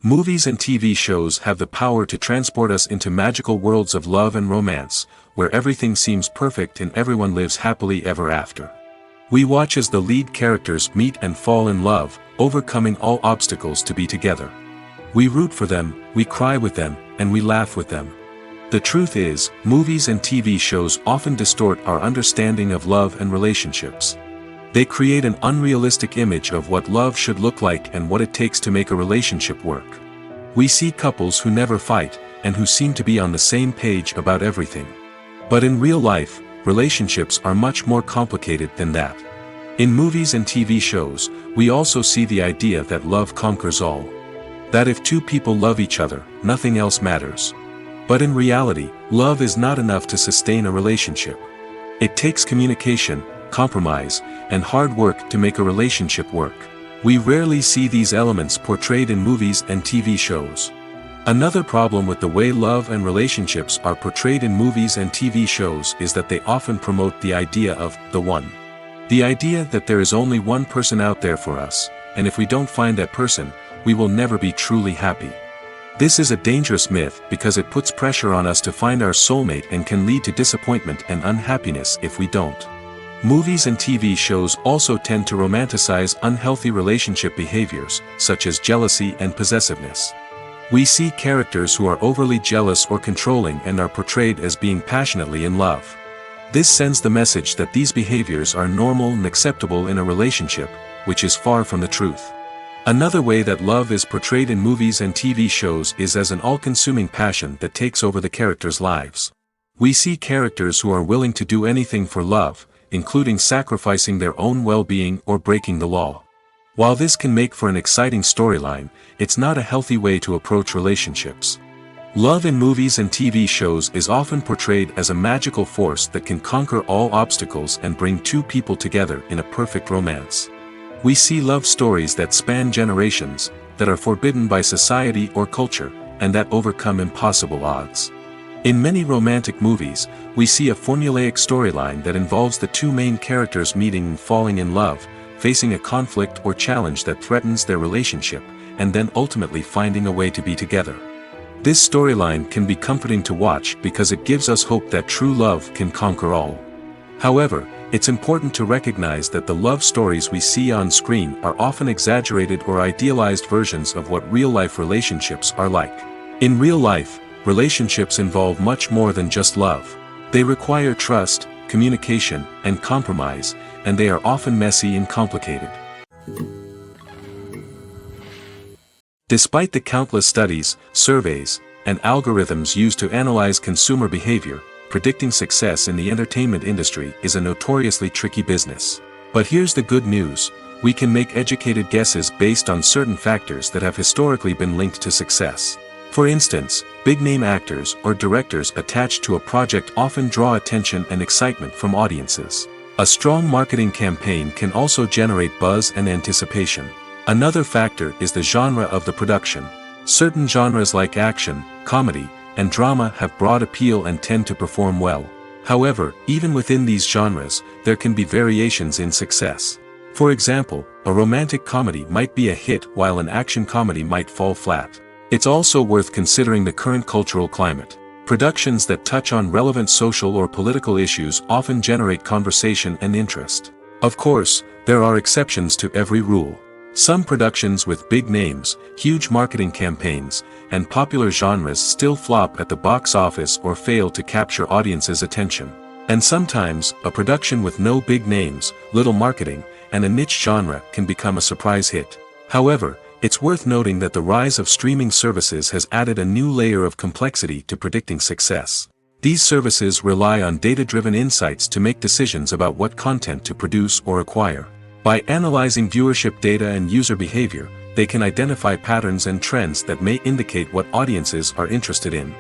Movies and TV shows have the power to transport us into magical worlds of love and romance, where everything seems perfect and everyone lives happily ever after. We watch as the lead characters meet and fall in love, overcoming all obstacles to be together. We root for them, we cry with them, and we laugh with them. The truth is, movies and TV shows often distort our understanding of love and relationships. They create an unrealistic image of what love should look like and what it takes to make a relationship work. We see couples who never fight, and who seem to be on the same page about everything. But in real life, relationships are much more complicated than that. In movies and TV shows, we also see the idea that love conquers all. That if two people love each other, nothing else matters. But in reality, love is not enough to sustain a relationship. It takes communication, compromise, and hard work to make a relationship work. We rarely see these elements portrayed in movies and TV shows. Another problem with the way love and relationships are portrayed in movies and TV shows is that they often promote the idea of the one. The idea that there is only one person out there for us, and if we don't find that person, we will never be truly happy. This is a dangerous myth because it puts pressure on us to find our soulmate and can lead to disappointment and unhappiness if we don't. Movies and TV shows also tend to romanticize unhealthy relationship behaviors, such as jealousy and possessiveness. We see characters who are overly jealous or controlling and are portrayed as being passionately in love. This sends the message that these behaviors are normal and acceptable in a relationship, which is far from the truth. Another way that love is portrayed in movies and TV shows is as an all-consuming passion that takes over the characters' lives. We see characters who are willing to do anything for love, including sacrificing their own well-being or breaking the law. While this can make for an exciting storyline, it's not a healthy way to approach relationships. Love in movies and TV shows is often portrayed as a magical force that can conquer all obstacles and bring two people together in a perfect romance. We see love stories that span generations, that are forbidden by society or culture, and that overcome impossible odds. In many romantic movies, we see a formulaic storyline that involves the two main characters meeting and falling in love, facing a conflict or challenge that threatens their relationship, and then ultimately finding a way to be together. This storyline can be comforting to watch because it gives us hope that true love can conquer all. However, it's important to recognize that the love stories we see on screen are often exaggerated or idealized versions of what real-life relationships are like. In real life, relationships involve much more than just love. They require trust, communication, and compromise, and they are often messy and complicated. Despite the countless studies, surveys, and algorithms used to analyze consumer behavior, predicting success in the entertainment industry is a notoriously tricky business. But here's the good news: we can make educated guesses based on certain factors that have historically been linked to success. For instance, big-name actors or directors attached to a project often draw attention and excitement from audiences. A strong marketing campaign can also generate buzz and anticipation. Another factor is the genre of the production. Certain genres like action, comedy, and drama have broad appeal and tend to perform well. However, even within these genres, there can be variations in success. For example, a romantic comedy might be a hit while an action comedy might fall flat. It's also worth considering the current cultural climate. Productions that touch on relevant social or political issues often generate conversation and interest. Of course, there are exceptions to every rule. Some productions with big names, huge marketing campaigns, and popular genres still flop at the box office or fail to capture audiences' attention. And sometimes, a production with no big names, little marketing, and a niche genre can become a surprise hit. However, it's worth noting that the rise of streaming services has added a new layer of complexity to predicting success. These services rely on data-driven insights to make decisions about what content to produce or acquire. By analyzing viewership data and user behavior, they can identify patterns and trends that may indicate what audiences are interested in.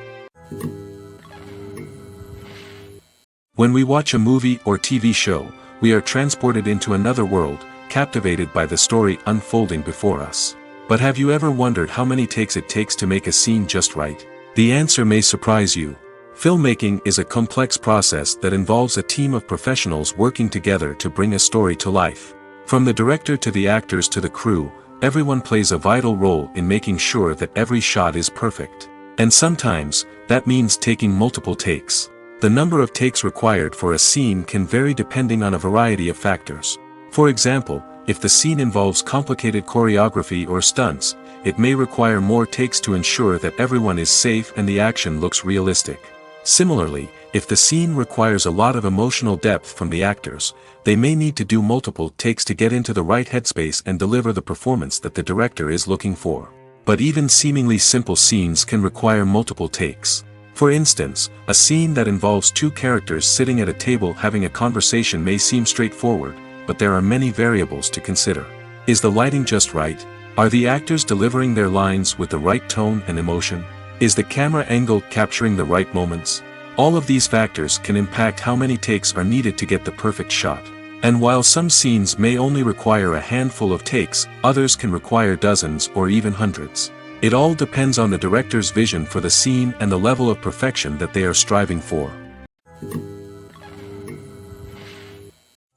When we watch a movie or TV show, we are transported into another world, captivated by the story unfolding before us. But have you ever wondered how many takes it takes to make a scene just right? The answer may surprise you. Filmmaking is a complex process that involves a team of professionals working together to bring a story to life. From the director to the actors to the crew, everyone plays a vital role in making sure that every shot is perfect. And sometimes, that means taking multiple takes. The number of takes required for a scene can vary depending on a variety of factors. For example, if the scene involves complicated choreography or stunts, it may require more takes to ensure that everyone is safe and the action looks realistic. Similarly, if the scene requires a lot of emotional depth from the actors, they may need to do multiple takes to get into the right headspace and deliver the performance that the director is looking for. But even seemingly simple scenes can require multiple takes. For instance, a scene that involves two characters sitting at a table having a conversation may seem straightforward, but there are many variables to consider. Is the lighting just right? Are the actors delivering their lines with the right tone and emotion? Is the camera angle capturing the right moments? All of these factors can impact how many takes are needed to get the perfect shot. And while some scenes may only require a handful of takes, others can require dozens or even hundreds. It all depends on the director's vision for the scene and the level of perfection that they are striving for.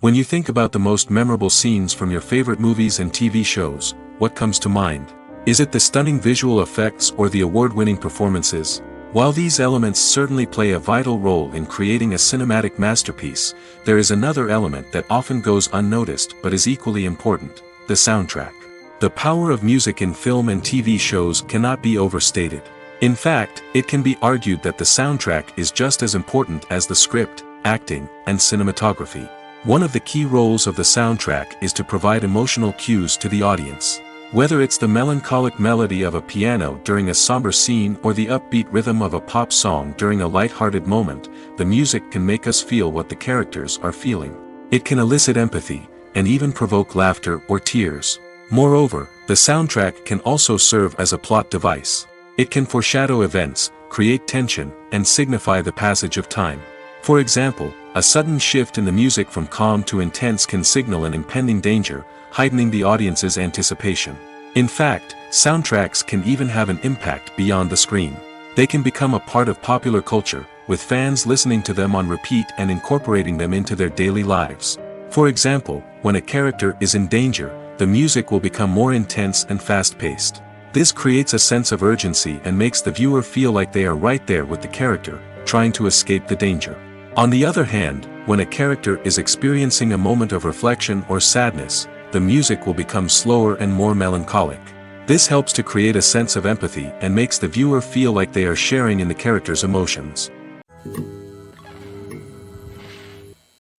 When you think about the most memorable scenes from your favorite movies and TV shows, what comes to mind? Is it the stunning visual effects or the award-winning performances? While these elements certainly play a vital role in creating a cinematic masterpiece, there is another element that often goes unnoticed but is equally important: the soundtrack. The power of music in film and TV shows cannot be overstated. In fact, it can be argued that the soundtrack is just as important as the script, acting, and cinematography. One of the key roles of the soundtrack is to provide emotional cues to the audience. Whether it's the melancholic melody of a piano during a somber scene or the upbeat rhythm of a pop song during a light-hearted moment, the music can make us feel what the characters are feeling. It can elicit empathy, and even provoke laughter or tears. Moreover, the soundtrack can also serve as a plot device. It can foreshadow events, create tension, and signify the passage of time. For example, a sudden shift in the music from calm to intense can signal an impending danger, heightening the audience's anticipation. In fact, soundtracks can even have an impact beyond the screen. They can become a part of popular culture, with fans listening to them on repeat and incorporating them into their daily lives. For example, when a character is in danger, the music will become more intense and fast-paced. This creates a sense of urgency and makes the viewer feel like they are right there with the character, trying to escape the danger. On the other hand, when a character is experiencing a moment of reflection or sadness, the music will become slower and more melancholic. This helps to create a sense of empathy and makes the viewer feel like they are sharing in the character's emotions.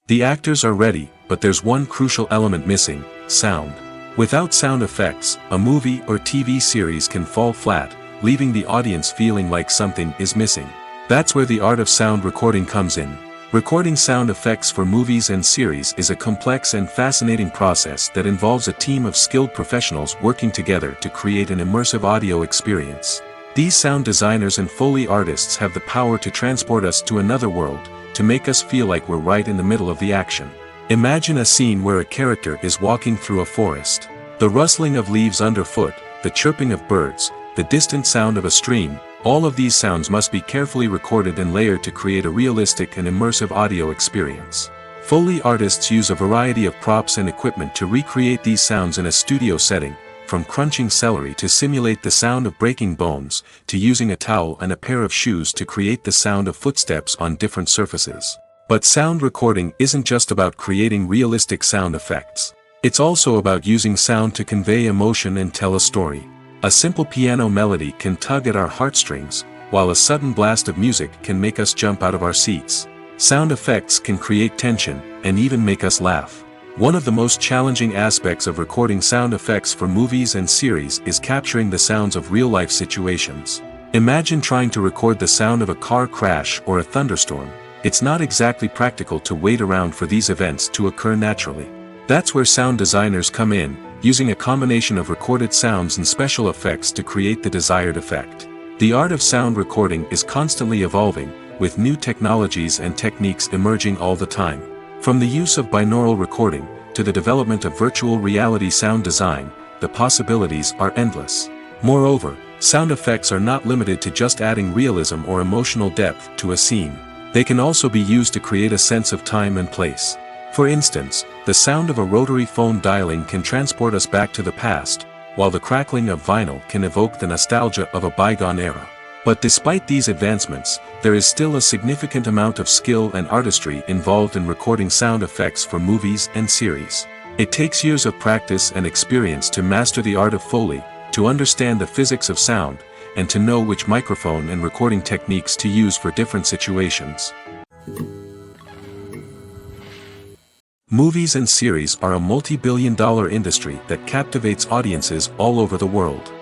The actors are ready, but there's one crucial element missing: sound. Without sound effects, a movie or TV series can fall flat, leaving the audience feeling like something is missing. That's where the art of sound recording comes in. Recording sound effects for movies and series is a complex and fascinating process that involves a team of skilled professionals working together to create an immersive audio experience. These sound designers and Foley artists have the power to transport us to another world, to make us feel like we're right in the middle of the action. Imagine a scene where a character is walking through a forest. The rustling of leaves underfoot, the chirping of birds, the distant sound of a stream, all of these sounds must be carefully recorded and layered to create a realistic and immersive audio experience. Foley artists use a variety of props and equipment to recreate these sounds in a studio setting, from crunching celery to simulate the sound of breaking bones, to using a towel and a pair of shoes to create the sound of footsteps on different surfaces. But sound recording isn't just about creating realistic sound effects. It's also about using sound to convey emotion and tell a story. A simple piano melody can tug at our heartstrings, while a sudden blast of music can make us jump out of our seats. Sound effects can create tension, and even make us laugh. One of the most challenging aspects of recording sound effects for movies and series is capturing the sounds of real-life situations. Imagine trying to record the sound of a car crash or a thunderstorm. It's not exactly practical to wait around for these events to occur naturally. That's where sound designers come in, using a combination of recorded sounds and special effects to create the desired effect. The art of sound recording is constantly evolving, with new technologies and techniques emerging all the time. From the use of binaural recording, to the development of virtual reality sound design, the possibilities are endless. Moreover, sound effects are not limited to just adding realism or emotional depth to a scene. They can also be used to create a sense of time and place. For instance, the sound of a rotary phone dialing can transport us back to the past, while the crackling of vinyl can evoke the nostalgia of a bygone era. But despite these advancements, there is still a significant amount of skill and artistry involved in recording sound effects for movies and series. It takes years of practice and experience to master the art of Foley, to understand the physics of sound, and to know which microphone and recording techniques to use for different situations. Movies and series are a multi-billion-dollar industry that captivates audiences all over the world.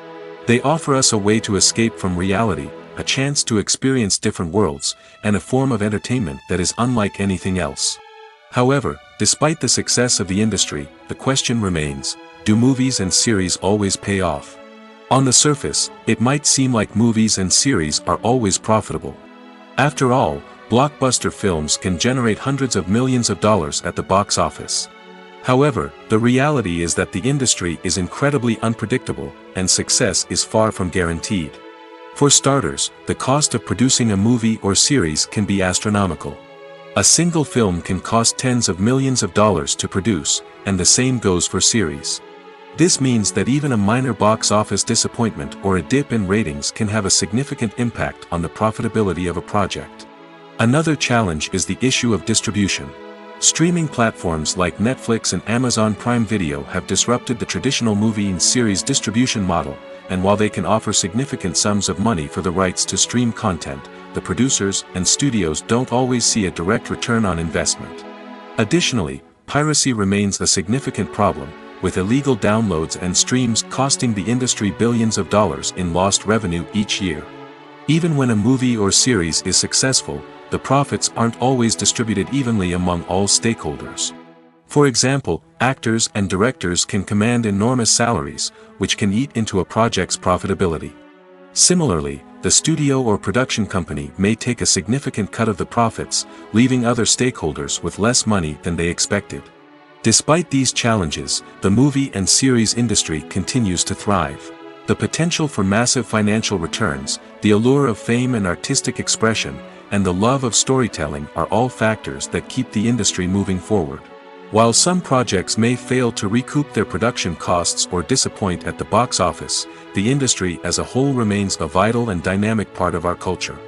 They offer us a way to escape from reality, a chance to experience different worlds, and a form of entertainment that is unlike anything else. However, despite the success of the industry, the question remains: do movies and series always pay off? On the surface, it might seem like movies and series are always profitable. After all, blockbuster films can generate hundreds of millions of dollars at the box office. However, the reality is that the industry is incredibly unpredictable, and success is far from guaranteed. For starters, the cost of producing a movie or series can be astronomical. A single film can cost tens of millions of dollars to produce, and the same goes for series. This means that even a minor box office disappointment or a dip in ratings can have a significant impact on the profitability of a project. Another challenge is the issue of distribution. Streaming platforms like Netflix and Amazon Prime Video have disrupted the traditional movie and series distribution model, and while they can offer significant sums of money for the rights to stream content, the producers and studios don't always see a direct return on investment. Additionally, piracy remains a significant problem, with illegal downloads and streams costing the industry billions of dollars in lost revenue each year. Even when a movie or series is successful, the profits aren't always distributed evenly among all stakeholders. For example, actors and directors can command enormous salaries, which can eat into a project's profitability. Similarly, the studio or production company may take a significant cut of the profits, leaving other stakeholders with less money than they expected. Despite these challenges, the movie and series industry continues to thrive. The potential for massive financial returns, the allure of fame and artistic expression, and the love of storytelling are all factors that keep the industry moving forward. While some projects may fail to recoup their production costs or disappoint at the box office, the industry as a whole remains a vital and dynamic part of our culture.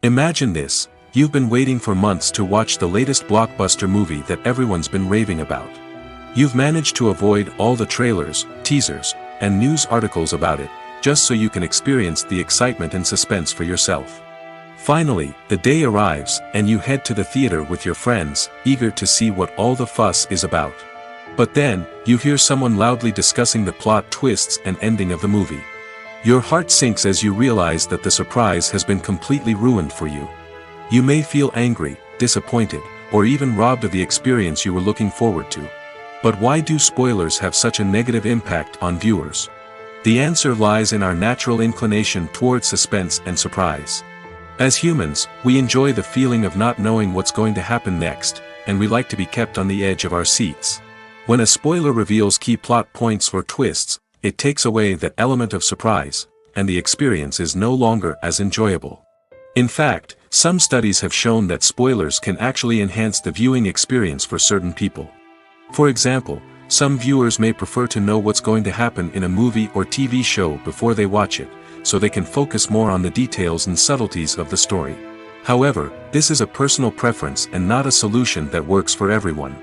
Imagine this. You've been waiting for months to watch the latest blockbuster movie that everyone's been raving about. You've managed to avoid all the trailers, teasers, and news articles about it, just so you can experience the excitement and suspense for yourself. Finally, the day arrives, and you head to the theater with your friends, eager to see what all the fuss is about. But then, you hear someone loudly discussing the plot twists and ending of the movie. Your heart sinks as you realize that the surprise has been completely ruined for you. You may feel angry, disappointed, or even robbed of the experience you were looking forward to. But why do spoilers have such a negative impact on viewers? The answer lies in our natural inclination toward suspense and surprise. As humans, we enjoy the feeling of not knowing what's going to happen next, and we like to be kept on the edge of our seats. When a spoiler reveals key plot points or twists, it takes away that element of surprise, and the experience is no longer as enjoyable. In fact, some studies have shown that spoilers can actually enhance the viewing experience for certain people. For example, some viewers may prefer to know what's going to happen in a movie or TV show before they watch it, so they can focus more on the details and subtleties of the story. However, this is a personal preference and not a solution that works for everyone.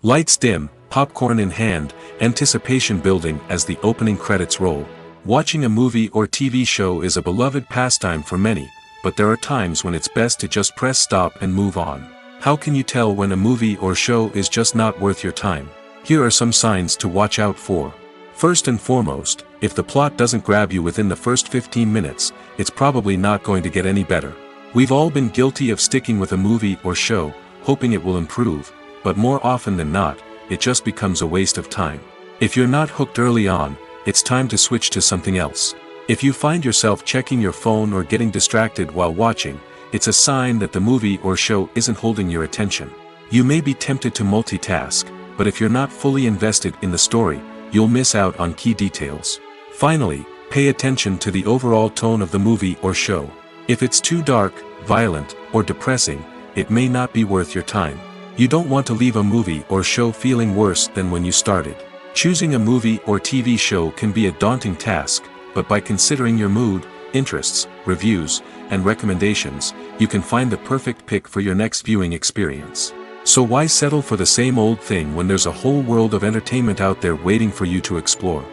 Lights dim, popcorn in hand, anticipation building as the opening credits roll. Watching a movie or TV show is a beloved pastime for many, but there are times when it's best to just press stop and move on. How can you tell when a movie or show is just not worth your time? Here are some signs to watch out for. First and foremost, if the plot doesn't grab you within the first 15 minutes, it's probably not going to get any better. We've all been guilty of sticking with a movie or show, hoping it will improve, but more often than not, it just becomes a waste of time. If you're not hooked early on, it's time to switch to something else. If you find yourself checking your phone or getting distracted while watching, it's a sign that the movie or show isn't holding your attention. You may be tempted to multitask, but if you're not fully invested in the story, you'll miss out on key details. Finally, pay attention to the overall tone of the movie or show. If it's too dark, violent, or depressing, it may not be worth your time. You don't want to leave a movie or show feeling worse than when you started. Choosing a movie or TV show can be a daunting task, but by considering your mood, interests, reviews, and recommendations, you can find the perfect pick for your next viewing experience. So why settle for the same old thing when there's a whole world of entertainment out there waiting for you to explore?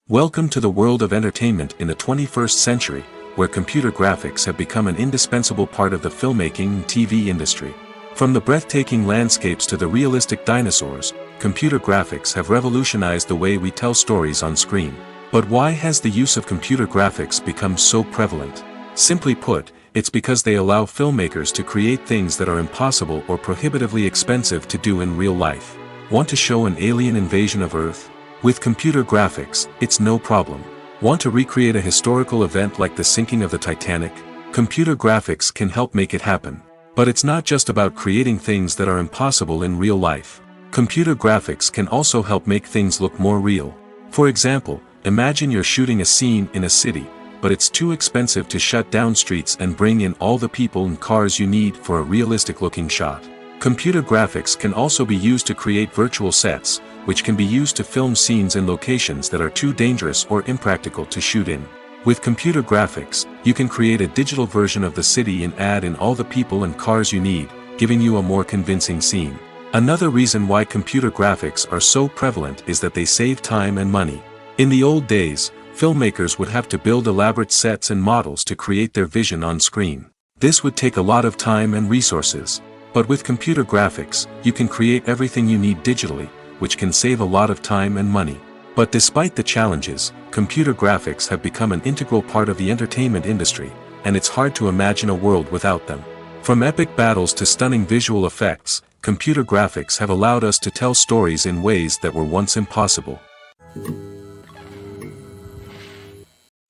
Welcome to the world of entertainment in the 21st century, where computer graphics have become an indispensable part of the filmmaking and TV industry. From the breathtaking landscapes to the realistic dinosaurs, computer graphics have revolutionized the way we tell stories on screen. But why has the use of computer graphics become so prevalent? Simply put, it's because they allow filmmakers to create things that are impossible or prohibitively expensive to do in real life. Want to show an alien invasion of Earth? With computer graphics, it's no problem. Want to recreate a historical event like the sinking of the Titanic? Computer graphics can help make it happen. But it's not just about creating things that are impossible in real life. Computer graphics can also help make things look more real. For example, imagine you're shooting a scene in a city, but it's too expensive to shut down streets and bring in all the people and cars you need for a realistic-looking shot. Computer graphics can also be used to create virtual sets, which can be used to film scenes in locations that are too dangerous or impractical to shoot in. With computer graphics, you can create a digital version of the city and add in all the people and cars you need, giving you a more convincing scene. Another reason why computer graphics are so prevalent is that they save time and money. In the old days, filmmakers would have to build elaborate sets and models to create their vision on screen. This would take a lot of time and resources. But with computer graphics, you can create everything you need digitally, which can save a lot of time and money. But despite the challenges, computer graphics have become an integral part of the entertainment industry, and it's hard to imagine a world without them. From epic battles to stunning visual effects, computer graphics have allowed us to tell stories in ways that were once impossible.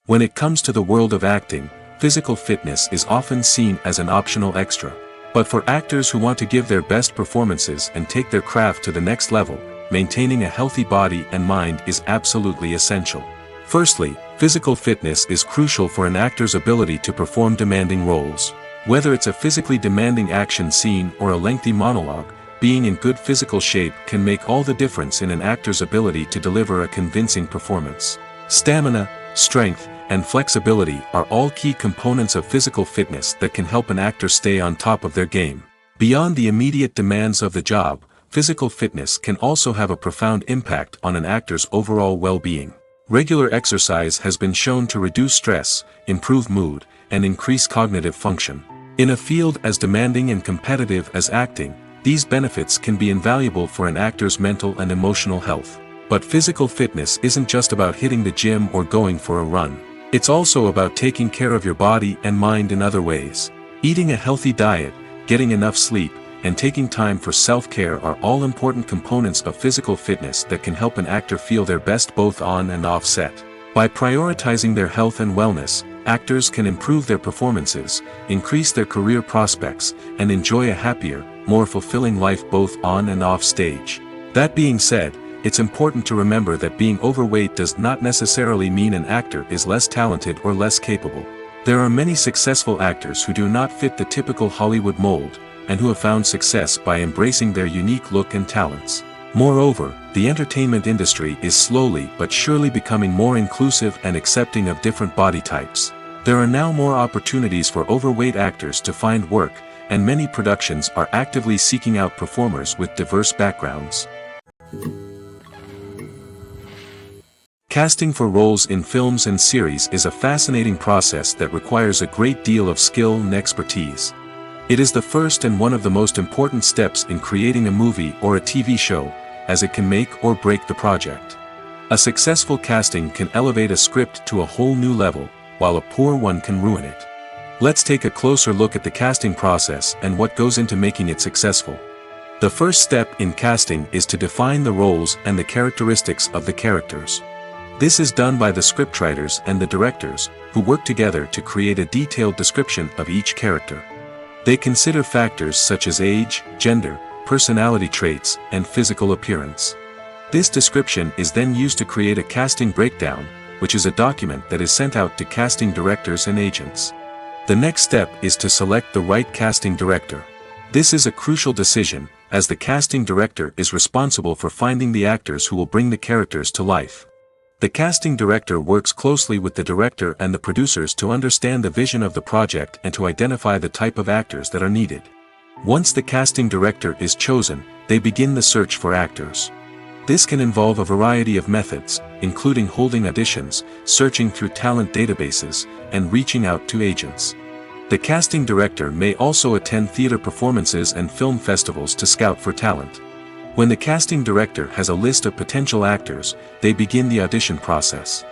When it comes to the world of acting, physical fitness is often seen as an optional extra. But for actors who want to give their best performances and take their craft to the next level, maintaining a healthy body and mind is absolutely essential. Firstly, physical fitness is crucial for an actor's ability to perform demanding roles. Whether it's a physically demanding action scene or a lengthy monologue, being in good physical shape can make all the difference in an actor's ability to deliver a convincing performance. Stamina, strength, and flexibility are all key components of physical fitness that can help an actor stay on top of their game. Beyond the immediate demands of the job, physical fitness can also have a profound impact on an actor's overall well-being. Regular exercise has been shown to reduce stress, improve mood, and increase cognitive function. In a field as demanding and competitive as acting, these benefits can be invaluable for an actor's mental and emotional health. But physical fitness isn't just about hitting the gym or going for a run. It's also about taking care of your body and mind in other ways. Eating a healthy diet, getting enough sleep, and taking time for self-care are all important components of physical fitness that can help an actor feel their best both on and off set. By prioritizing their health and wellness, actors can improve their performances, increase their career prospects, and enjoy a happier, more fulfilling life both on and off stage. That being said, it's important to remember that being overweight does not necessarily mean an actor is less talented or less capable. There are many successful actors who do not fit the typical Hollywood mold, and who have found success by embracing their unique look and talents. Moreover, the entertainment industry is slowly but surely becoming more inclusive and accepting of different body types. There are now more opportunities for overweight actors to find work, and many productions are actively seeking out performers with diverse backgrounds. Casting for roles in films and series is a fascinating process that requires a great deal of skill and expertise. It is the first and one of the most important steps in creating a movie or a TV show, as it can make or break the project. A successful casting can elevate a script to a whole new level, while a poor one can ruin it. Let's take a closer look at the casting process and what goes into making it successful. The first step in casting is to define the roles and the characteristics of the characters. This is done by the scriptwriters and the directors, who work together to create a detailed description of each character. They consider factors such as age, gender, personality traits, and physical appearance. This description is then used to create a casting breakdown, which is a document that is sent out to casting directors and agents. The next step is to select the right casting director. This is a crucial decision, as the casting director is responsible for finding the actors who will bring the characters to life. The casting director works closely with the director and the producers to understand the vision of the project and to identify the type of actors that are needed. Once the casting director is chosen, they begin the search for actors. This can involve a variety of methods, including holding auditions, searching through talent databases, and reaching out to agents. The casting director may also attend theater performances and film festivals to scout for talent. When the casting director has a list of potential actors, they begin the audition process.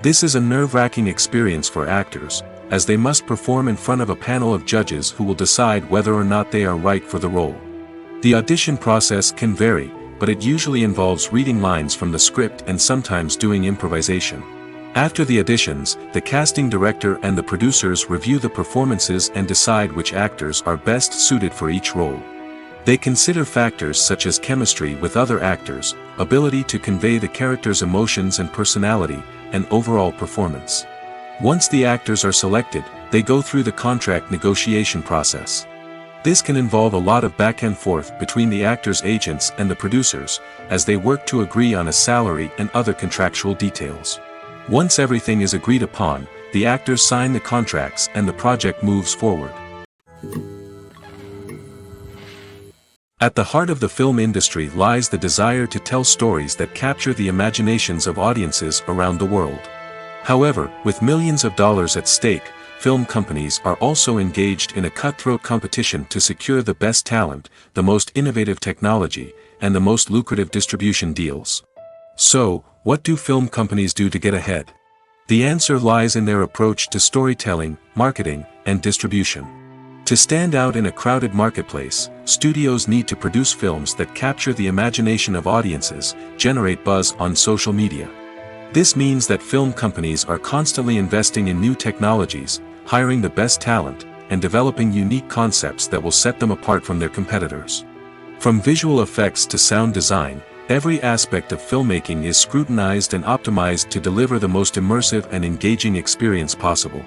This is a nerve-wracking experience for actors, as they must perform in front of a panel of judges who will decide whether or not they are right for the role. The audition process can vary, but it usually involves reading lines from the script and sometimes doing improvisation. After the auditions, the casting director and the producers review the performances and decide which actors are best suited for each role. They consider factors such as chemistry with other actors, ability to convey the character's emotions and personality, and overall performance. Once the actors are selected, they go through the contract negotiation process. This can involve a lot of back and forth between the actors' agents and the producers, as they work to agree on a salary and other contractual details. Once everything is agreed upon, the actors sign the contracts and the project moves forward. At the heart of the film industry lies the desire to tell stories that capture the imaginations of audiences around the world. However, with millions of dollars at stake, film companies are also engaged in a cutthroat competition to secure the best talent, the most innovative technology, and the most lucrative distribution deals. So, what do film companies do to get ahead? The answer lies in their approach to storytelling, marketing, and distribution. To stand out in a crowded marketplace, studios need to produce films that capture the imagination of audiences, generate buzz on social media. This means that film companies are constantly investing in new technologies, hiring the best talent, and developing unique concepts that will set them apart from their competitors. From visual effects to sound design, every aspect of filmmaking is scrutinized and optimized to deliver the most immersive and engaging experience possible.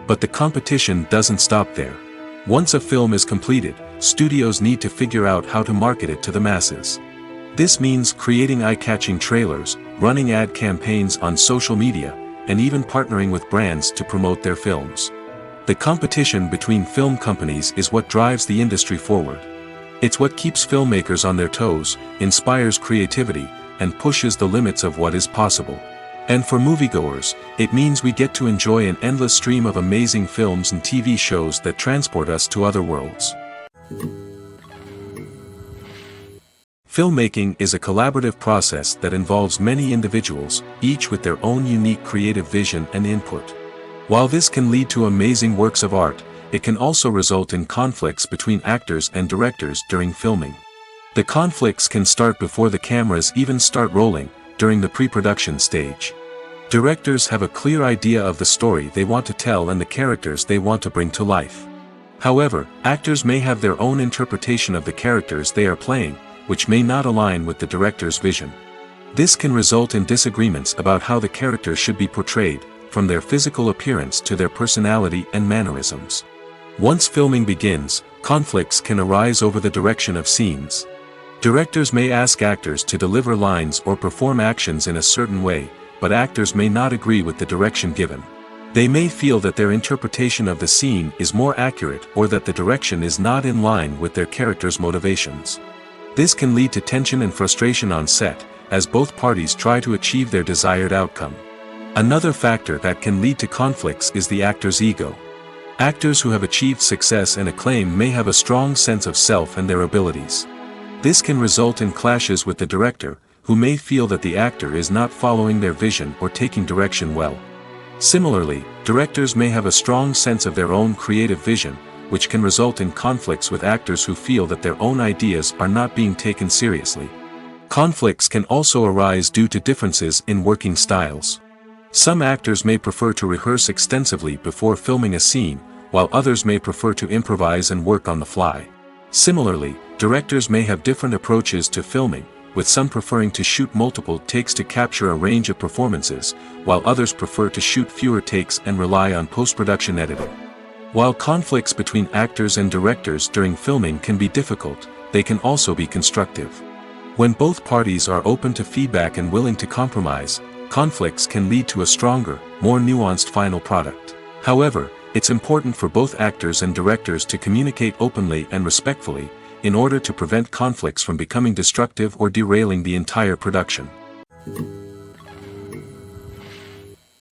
But the competition doesn't stop there. Once a film is completed, studios need to figure out how to market it to the masses. This means creating eye-catching trailers, running ad campaigns on social media, and even partnering with brands to promote their films. The competition between film companies is what drives the industry forward. It's what keeps filmmakers on their toes, inspires creativity, and pushes the limits of what is possible. And for moviegoers, it means we get to enjoy an endless stream of amazing films and TV shows that transport us to other worlds. Filmmaking is a collaborative process that involves many individuals, each with their own unique creative vision and input. While this can lead to amazing works of art, it can also result in conflicts between actors and directors during filming. The conflicts can start before the cameras even start rolling, during the pre-production stage. Directors have a clear idea of the story they want to tell and the characters they want to bring to life. However, actors may have their own interpretation of the characters they are playing, which may not align with the director's vision. This can result in disagreements about how the characters should be portrayed, from their physical appearance to their personality and mannerisms. Once filming begins, conflicts can arise over the direction of scenes. Directors may ask actors to deliver lines or perform actions in a certain way, but actors may not agree with the direction given. They may feel that their interpretation of the scene is more accurate or that the direction is not in line with their character's motivations. This can lead to tension and frustration on set, as both parties try to achieve their desired outcome. Another factor that can lead to conflicts is the actor's ego. Actors who have achieved success and acclaim may have a strong sense of self and their abilities. This can result in clashes with the director, who may feel that the actor is not following their vision or taking direction well. Similarly, directors may have a strong sense of their own creative vision, which can result in conflicts with actors who feel that their own ideas are not being taken seriously. Conflicts can also arise due to differences in working styles. Some actors may prefer to rehearse extensively before filming a scene, while others may prefer to improvise and work on the fly. Similarly, directors may have different approaches to filming, with some preferring to shoot multiple takes to capture a range of performances, while others prefer to shoot fewer takes and rely on post-production editing. While conflicts between actors and directors during filming can be difficult, they can also be constructive. When both parties are open to feedback and willing to compromise, conflicts can lead to a stronger, more nuanced final product. However, it's important for both actors and directors to communicate openly and respectfully, in order to prevent conflicts from becoming destructive or derailing the entire production.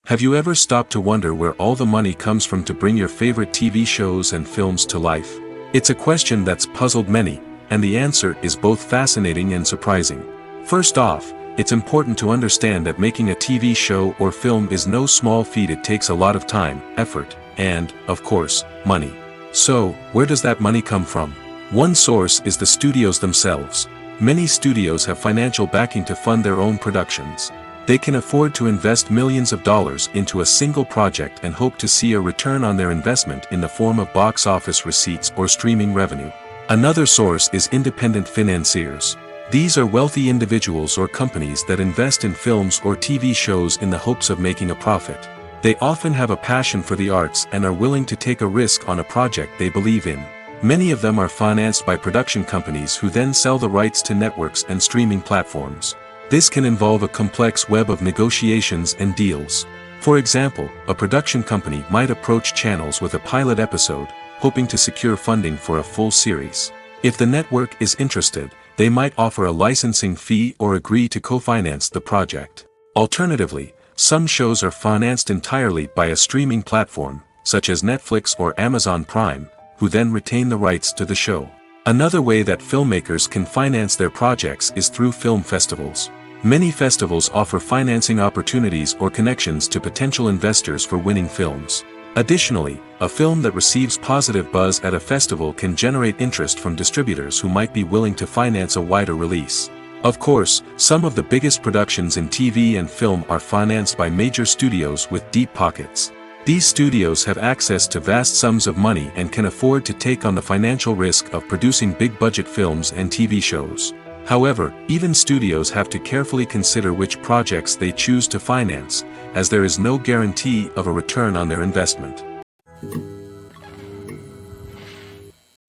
Have you ever stopped to wonder where all the money comes from to bring your favorite TV shows and films to life? It's a question that's puzzled many, and the answer is both fascinating and surprising. First off, it's important to understand that making a TV show or film is no small feat. It takes a lot of time, effort, and, of course, money. So, where does that money come from? One source is the studios themselves. Many studios have financial backing to fund their own productions. They can afford to invest millions of dollars into a single project and hope to see a return on their investment in the form of box office receipts or streaming revenue. Another source is independent financiers. These are wealthy individuals or companies that invest in films or TV shows in the hopes of making a profit. They often have a passion for the arts and are willing to take a risk on a project they believe in. Many of them are financed by production companies who then sell the rights to networks and streaming platforms. This can involve a complex web of negotiations and deals. For example, a production company might approach channels with a pilot episode, hoping to secure funding for a full series. If the network is interested, they might offer a licensing fee or agree to co-finance the project. Alternatively, some shows are financed entirely by a streaming platform, such as Netflix or Amazon Prime, who then retain the rights to the show. Another way that filmmakers can finance their projects is through film festivals. Many festivals offer financing opportunities or connections to potential investors for winning films. Additionally, a film that receives positive buzz at a festival can generate interest from distributors who might be willing to finance a wider release. Of course, some of the biggest productions in TV and film are financed by major studios with deep pockets. These studios have access to vast sums of money and can afford to take on the financial risk of producing big-budget films and TV shows. However, even studios have to carefully consider which projects they choose to finance, as there is no guarantee of a return on their investment.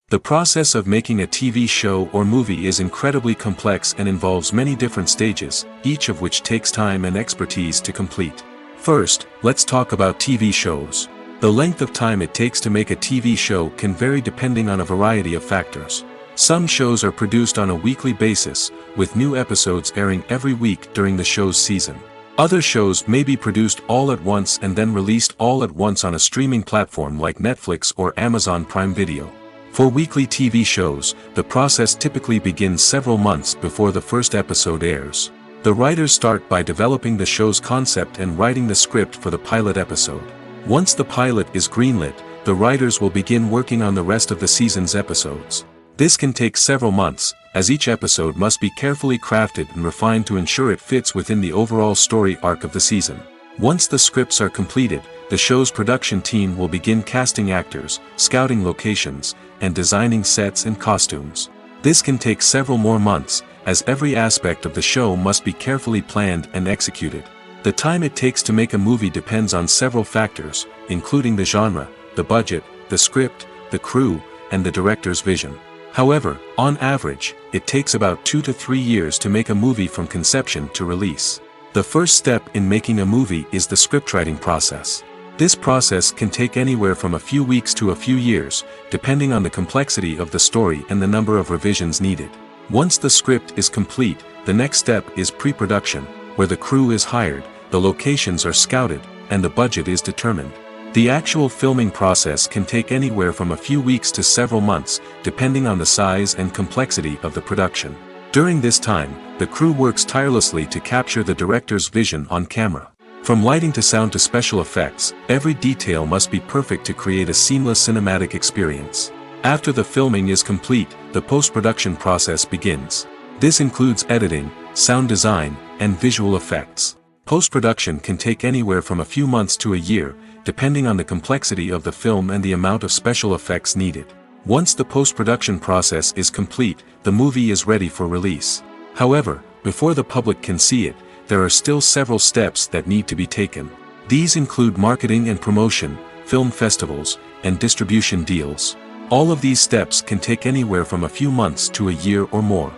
The process of making a TV show or movie is incredibly complex and involves many different stages, each of which takes time and expertise to complete. First, let's talk about TV shows. The length of time it takes to make a TV show can vary depending on a variety of factors. Some shows are produced on a weekly basis, with new episodes airing every week during the show's season. Other shows may be produced all at once and then released all at once on a streaming platform like Netflix or Amazon Prime Video. For weekly TV shows, the process typically begins several months before the first episode airs. The writers start by developing the show's concept and writing the script for the pilot episode. Once the pilot is greenlit, the writers will begin working on the rest of the season's episodes. This can take several months, as each episode must be carefully crafted and refined to ensure it fits within the overall story arc of the season. Once the scripts are completed, the show's production team will begin casting actors, scouting locations, and designing sets and costumes. This can take several more months, as every aspect of the show must be carefully planned and executed. The time it takes to make a movie depends on several factors, including the genre, the budget, the script, the crew, and the director's vision. However, on average, it takes about 2 to 3 years to make a movie from conception to release. The first step in making a movie is the scriptwriting process. This process can take anywhere from a few weeks to a few years, depending on the complexity of the story and the number of revisions needed. Once the script is complete, the next step is pre-production, where the crew is hired, the locations are scouted, and the budget is determined. The actual filming process can take anywhere from a few weeks to several months, depending on the size and complexity of the production. During this time, the crew works tirelessly to capture the director's vision on camera. From lighting to sound to special effects, every detail must be perfect to create a seamless cinematic experience. After the filming is complete, the post-production process begins. This includes editing, sound design, and visual effects. Post-production can take anywhere from a few months to a year, depending on the complexity of the film and the amount of special effects needed. Once the post-production process is complete, the movie is ready for release. However, before the public can see it, there are still several steps that need to be taken. These include marketing and promotion, film festivals, and distribution deals. All of these steps can take anywhere from a few months to a year or more.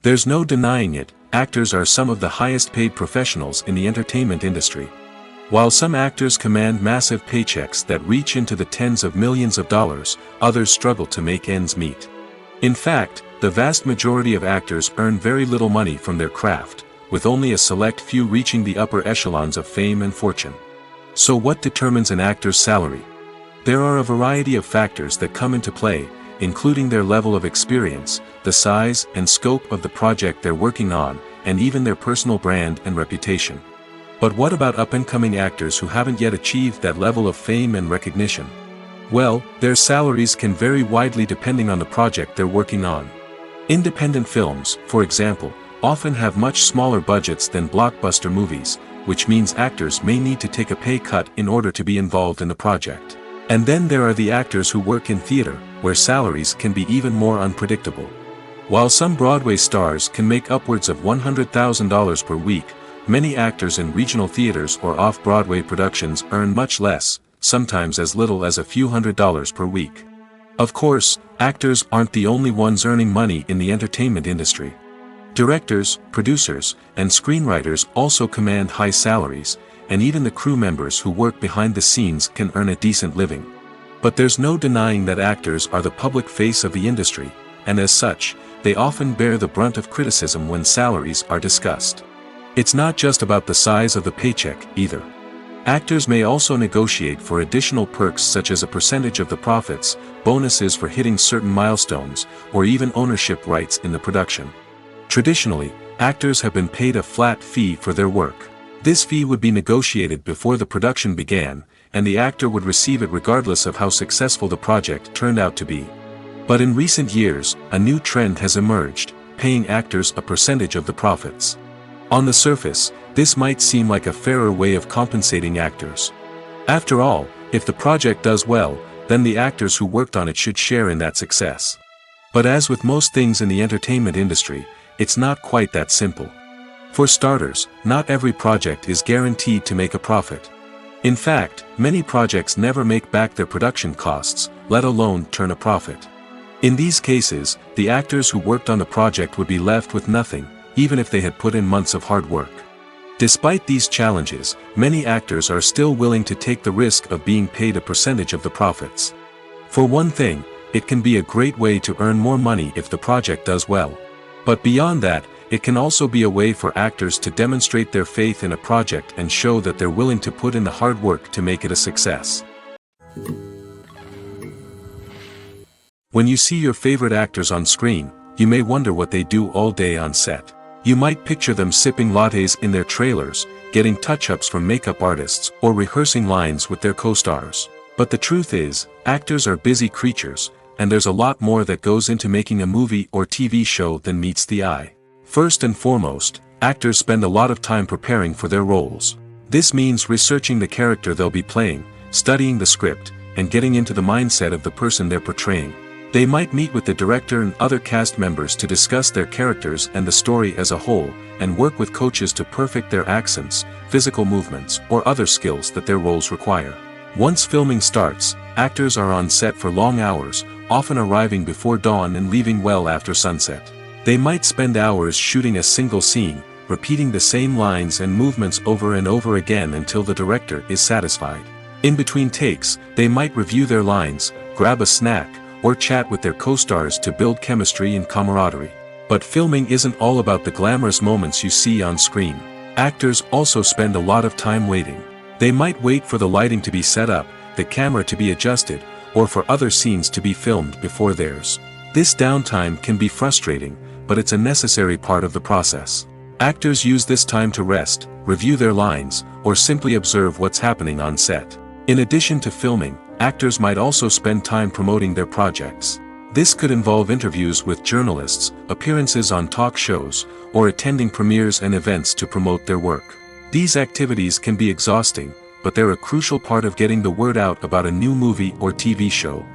There's no denying it, actors are some of the highest paid professionals in the entertainment industry. While some actors command massive paychecks that reach into the tens of millions of dollars, others struggle to make ends meet. In fact, the vast majority of actors earn very little money from their craft, with only a select few reaching the upper echelons of fame and fortune. So what determines an actor's salary? There are a variety of factors that come into play, including their level of experience, the size and scope of the project they're working on, and even their personal brand and reputation. But what about up-and-coming actors who haven't yet achieved that level of fame and recognition? Well, their salaries can vary widely depending on the project they're working on. Independent films, for example, often have much smaller budgets than blockbuster movies, which means actors may need to take a pay cut in order to be involved in the project. And then there are the actors who work in theater, where salaries can be even more unpredictable. While some Broadway stars can make upwards of $100,000 per week, many actors in regional theaters or off-Broadway productions earn much less, sometimes as little as a few $100s per week. Of course, actors aren't the only ones earning money in the entertainment industry. Directors, producers, and screenwriters also command high salaries, and even the crew members who work behind the scenes can earn a decent living. But there's no denying that actors are the public face of the industry, and as such, they often bear the brunt of criticism when salaries are discussed. It's not just about the size of the paycheck, either. Actors may also negotiate for additional perks such as a percentage of the profits, bonuses for hitting certain milestones, or even ownership rights in the production. Traditionally, actors have been paid a flat fee for their work. This fee would be negotiated before the production began, and the actor would receive it regardless of how successful the project turned out to be. But in recent years, a new trend has emerged, paying actors a percentage of the profits. On the surface, this might seem like a fairer way of compensating actors. After all, if the project does well, then the actors who worked on it should share in that success. But as with most things in the entertainment industry, it's not quite that simple. For starters, not every project is guaranteed to make a profit. In fact, many projects never make back their production costs, let alone turn a profit. In these cases, the actors who worked on the project would be left with nothing, even if they had put in months of hard work. Despite these challenges, many actors are still willing to take the risk of being paid a percentage of the profits. For one thing, it can be a great way to earn more money if the project does well. But beyond that, it can also be a way for actors to demonstrate their faith in a project and show that they're willing to put in the hard work to make it a success. When you see your favorite actors on screen, you may wonder what they do all day on set. You might picture them sipping lattes in their trailers, getting touch-ups from makeup artists, or rehearsing lines with their co-stars. But the truth is, actors are busy creatures, and there's a lot more that goes into making a movie or TV show than meets the eye. First and foremost, actors spend a lot of time preparing for their roles. This means researching the character they'll be playing, studying the script, and getting into the mindset of the person they're portraying. They might meet with the director and other cast members to discuss their characters and the story as a whole, and work with coaches to perfect their accents, physical movements, or other skills that their roles require. Once filming starts, actors are on set for long hours, often arriving before dawn and leaving well after sunset. They might spend hours shooting a single scene, repeating the same lines and movements over and over again until the director is satisfied. In between takes, they might review their lines, grab a snack, or chat with their co-stars to build chemistry and camaraderie. But filming isn't all about the glamorous moments you see on screen. Actors also spend a lot of time waiting. They might wait for the lighting to be set up, the camera to be adjusted, or for other scenes to be filmed before theirs. This downtime can be frustrating, but it's a necessary part of the process. Actors use this time to rest, review their lines, or simply observe what's happening on set. In addition to filming, actors might also spend time promoting their projects. This could involve interviews with journalists, appearances on talk shows, or attending premieres and events to promote their work. These activities can be exhausting, but they're a crucial part of getting the word out about a new movie or TV show.